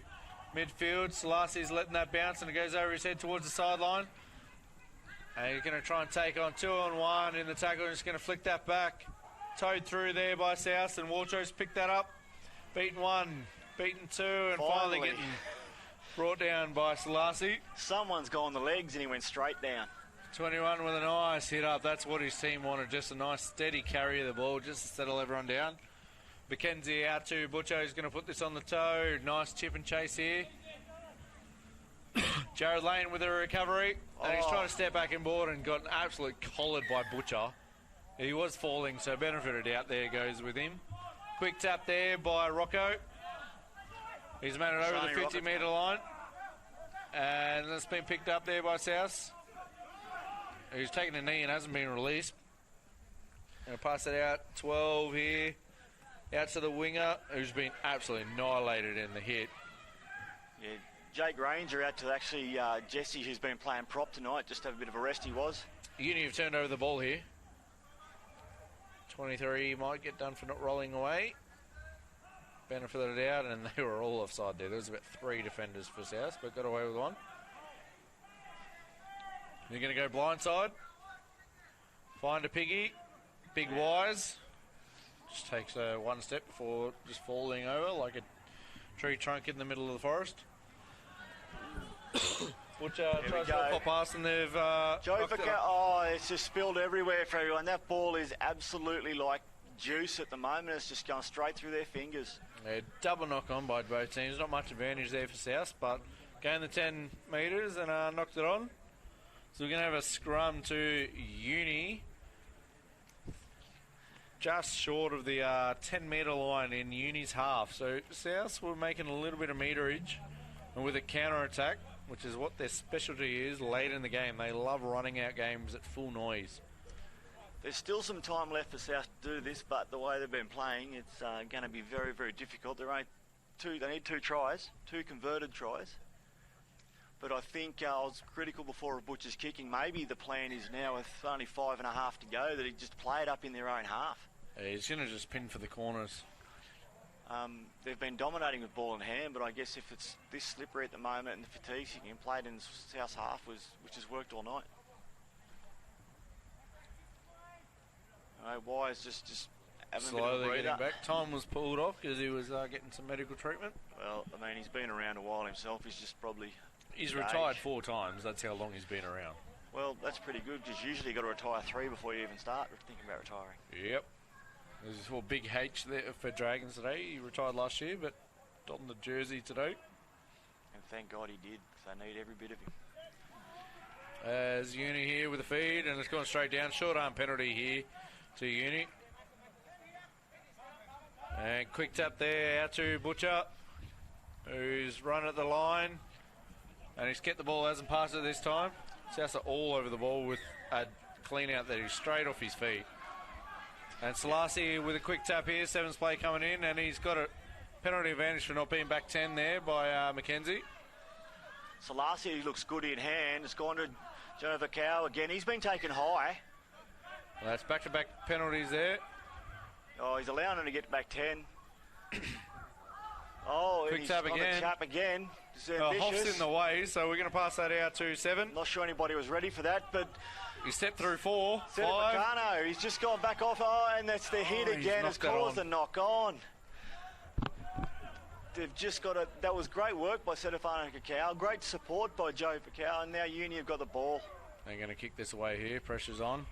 midfield. Selasi's letting that bounce, and it goes over his head towards the sideline. And he's going to try and take on 2-on-1 in the tackle, and he's going to flick that back. Towed through there by South, and Warcho's picked that up. Beaten 1, beaten 2, and finally getting brought down by Selasi. Someone's gone the legs, and he went straight down. 21 with a nice hit up. That's what his team wanted, just a nice steady carry of the ball, just to settle everyone down. McKenzie out to Butcher, who's going to put this on the toe. Nice chip and chase here. Jared Lane with a recovery, and he's trying to step back in board and got absolutely collared by Butcher. He was falling, so benefited out there goes with him. Quick tap there by Rocco. He's made it over the 50-metre line. And it's been picked up there by South. He's taken a knee and hasn't been released. Going to pass it out, 12 here. Out to the winger, who's been absolutely annihilated in the hit. Yeah, Jake Ranger out to actually Jesse, who's been playing prop tonight. Just have a bit of a rest he was. Uni have turned over the ball here. 23 might get done for not rolling away. Benefited it out, and they were all offside there. There was about 3 defenders for South, but got away with 1. They're going to go blindside. Find a piggy. Big Wise. Just takes 1 step before just falling over like a tree trunk in the middle of the forest. Butcher tries to pop past, and they've it's just spilled everywhere for everyone. That ball is absolutely like juice at the moment. It's just going straight through their fingers. Yeah, double knock on by both teams. Not much advantage there for South, but gained the 10 metres and knocked it on. So we're going to have a scrum to Uni. Just short of the 10-metre line in Uni's half. So South were making a little bit of meterage, and with a counter-attack, which is what their specialty is late in the game. They love running out games at full noise. There's still some time left for South to do this, but the way they've been playing, it's going to be very, very difficult. They need 2 tries, 2 converted tries. But I think I was critical before of Butcher's kicking. Maybe the plan is now, with only 5.5 to go, that he just play it up in their own half. Yeah, he's going to just pin for the corners. They've been dominating with ball in hand, but I guess if it's this slippery at the moment and the fatigue, you can play it in South's half, which has worked all night. Wise just having slowly a bit of a getting back. Time was pulled off because he was getting some medical treatment. Well, I mean, he's been around a while himself. He's just probably... He's retired 4 times. That's how long he's been around. Well, that's pretty good, because usually you've got to retire 3 before you even start thinking about retiring. Yep. There's this whole big H there for Dragons today. He retired last year, but donned the jersey today. And thank God he did, because they need every bit of him. As Uni here with the feed, and it's gone straight down. Short arm penalty here to Uni. And quick tap there out to Butcher, who's run at the line. And he's kept the ball, hasn't passed it this time. South are all over the ball with a clean out that is straight off his feet. And Selasi with a quick tap here, 7's play coming in, and he's got a penalty advantage for not being back 10 there by McKenzie. Selasi looks good in hand. It's gone to Jonathan Cow again. He's been taken high. Well, that's back-to-back penalties there. Oh, he's allowing him to get back 10. Oh, Quick and tap he's on again. the tap again. It's Hoff's ambitious. in the way, so we're going to pass that out to 7. Not sure anybody was ready for that, but He stepped through 4, Cedric 5. Meccano, he's just gone back off. Oh, and that's the hit Oh, he's again. Has knocked that caused on. a knock on. They've just got that was great work by Stefano Cacao. Great support by Joe Cacao. And now Uni have got the ball. They're going to kick this away here. Pressure's on.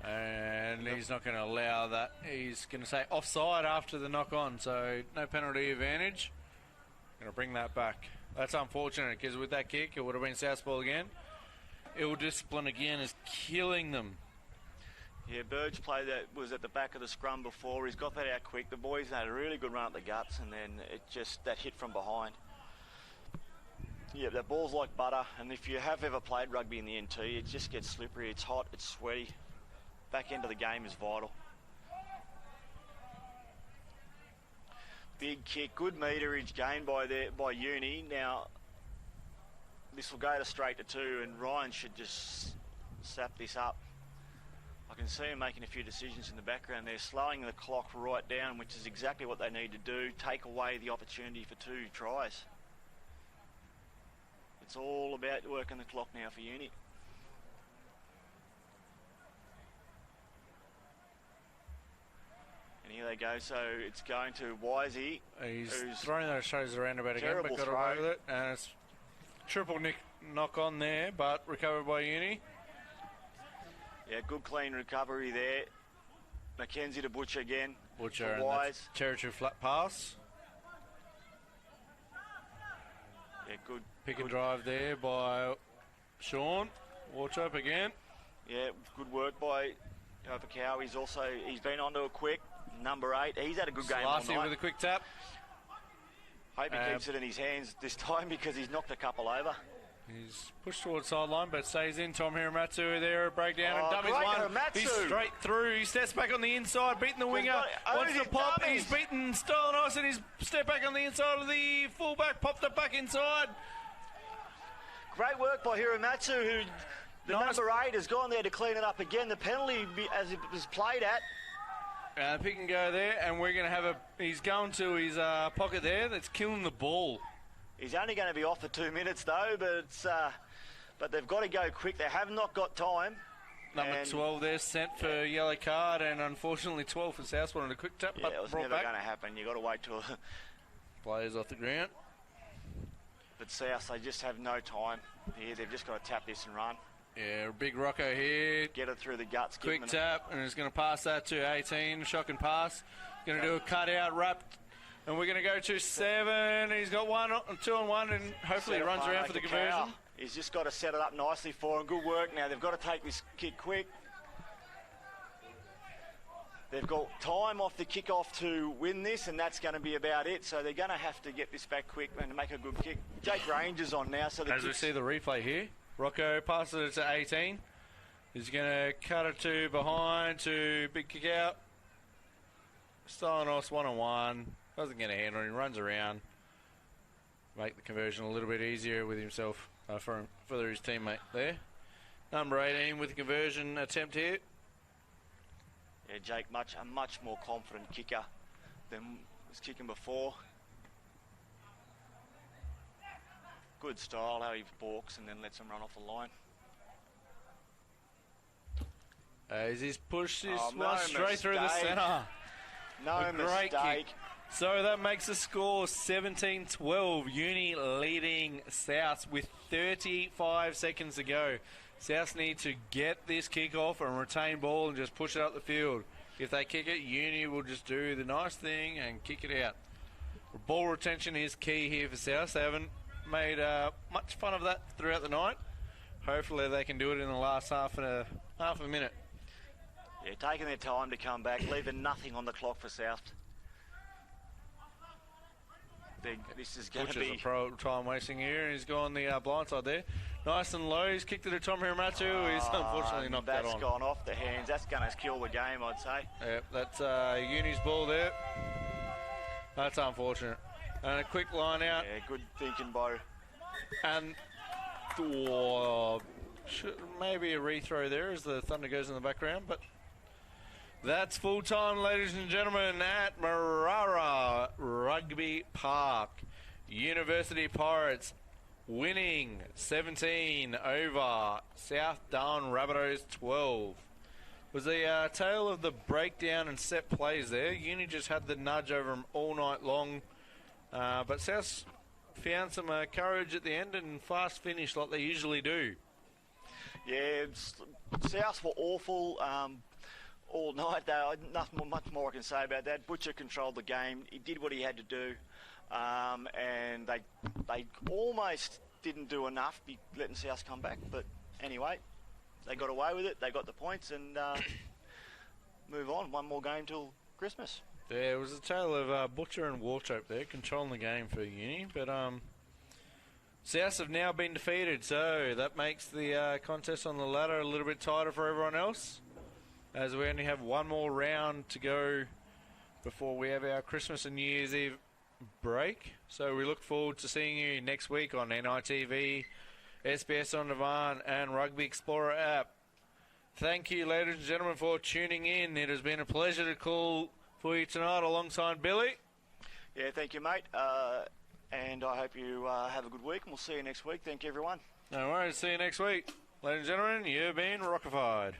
And he's not going to allow that. He's going to say offside after the knock on. So no penalty advantage. Going to bring that back. That's unfortunate because with that kick, it would have been Southball again. Ill discipline again is killing them. Yeah, Burge played that was at the back of the scrum before. He's got that out quick. The boys had a really good run at the guts, and then it just that hit from behind. Yeah, that ball's like butter, and if you have ever played rugby in the NT, it just gets slippery. It's hot, it's sweaty. Back end of the game is vital. Big kick, good meterage gained by Uni. Now this will go to straight to 2, and Ryan should just sap this up. I can see him making a few decisions in the background. They're slowing the clock right down, which is exactly what they need to do. Take away the opportunity for 2 tries. It's all about working the clock now for Uni. And here they go. So it's going to Wisey. He's who's throwing those shows around about again, terrible but got throw. away with it. And it's triple knock on there, but recovered by Uni. Yeah, good clean recovery there. Mackenzie to Butcher again. Butcher, for and Wise. that's territory flat pass. Yeah, good. Pick good, and drive there by Sean. Warchop again. Yeah, good work by Cow. He's been onto a quick number 8. He's had a good game all Selassie night. with a quick tap. Hope he keeps it in his hands this time because he's knocked a couple over. He's pushed towards sideline, but stays in. Tom Hiramatsu there, a breakdown, and dummies great one. Hiramatsu. He's straight through. He steps back on the inside, beating the winger. got- Wants oh, to pop. dummies. He's beaten Stylinos, and he's stepped back on the inside of the fullback, popped it back inside. Great work by Hiramatsu, who the Nice. number 8 has gone there to clean it up again. The penalty, as it was played at, Pick and go there, and we're going to have he's going to his pocket there. That's killing the ball. he's only going to be off for 2 minutes though, but they've got to go quick. They have not got time. Number And 12 there, sent for yellow card, and unfortunately 12 for South wanted a quick tap, Yeah, but it was brought never back. going to happen. You've got to wait till... Players off the ground. But South, they just have no time here. They've just got to tap this and run. Yeah, big Rocco here. Get it through the guts. give Quick them tap, and he's going to pass that to 18. Shocking pass. Going to do a cutout wrapped, and we're going to go to 7. He's got 2 on 1, and hopefully he runs Stefano around for the Cacao. conversion. He's just got to set it up nicely for him. Good work. Now they've got to take this kick quick. They've got time off the kick-off to win this, and that's going to be about it. So they're going to have to get this back quick and make a good kick. Jake Ranger's on now, so the As we kick's- see the replay here, Rocco passes it to 18. He's going to cut it to behind to big kick out. Stylinos 1-on-1. Doesn't get a hand on him. Runs around. Make the conversion a little bit easier with himself for his teammate there. Number 18 with the conversion attempt here. Yeah, Jake, a much more confident kicker than was kicking before. Good style, how he balks and then lets him run off the line. As he's pushed this Oh, no one straight through the mistake. centre. No A great mistake. kick. So that makes the score 17-12. Uni leading South with 35 seconds to go. South need to get this kick off and retain ball and just push it up the field. If they kick it, Uni will just do the nice thing and kick it out. Ball retention is key here for South. They haven't made much fun of that throughout the night. Hopefully they can do it in the last half a minute. Yeah, taking their time to come back, leaving nothing on the clock for South. This is going to Butcher's be... a pro time wasting here, and he's gone the blind side there. Nice and low. He's kicked it to Tom Hiramatsu. He's unfortunately knocked that on. That's gone off the hands. That's going to kill the game, I'd say. Yep, that's Uni's ball there. That's unfortunate. And a quick line out. Yeah, good thinking by... And maybe a rethrow there as the thunder goes in the background, but That's full time, ladies and gentlemen, at Marara Rugby Park. University Pirates winning 17 over South Darwin Rabbitohs 12. Was the tale of the breakdown and set plays there. Uni just had the nudge over them all night long, but South found some courage at the end and fast finish like they usually do. Yeah, South were awful all night. Nothing much more I can say about that. Butcher controlled the game. He did what he had to do, and they almost didn't do enough, letting South come back. But anyway, they got away with it. They got the points and move on. One more game till Christmas. Yeah, it was a tale of Butcher and Warchope there, controlling the game for Uni. But South have now been defeated, so that makes the contest on the ladder a little bit tighter for everyone else, as we only have one more round to go before we have our Christmas and New Year's Eve break. So we look forward to seeing you next week on NITV, SBS On Demand and Rugby Explorer app. Thank you, ladies and gentlemen, for tuning in. It has been a pleasure to call for you tonight alongside Billy. Yeah, thank you, mate. And I hope you have a good week, and we'll see you next week. Thank you, everyone. No worries. See you next week. Ladies and gentlemen, you've been rockified.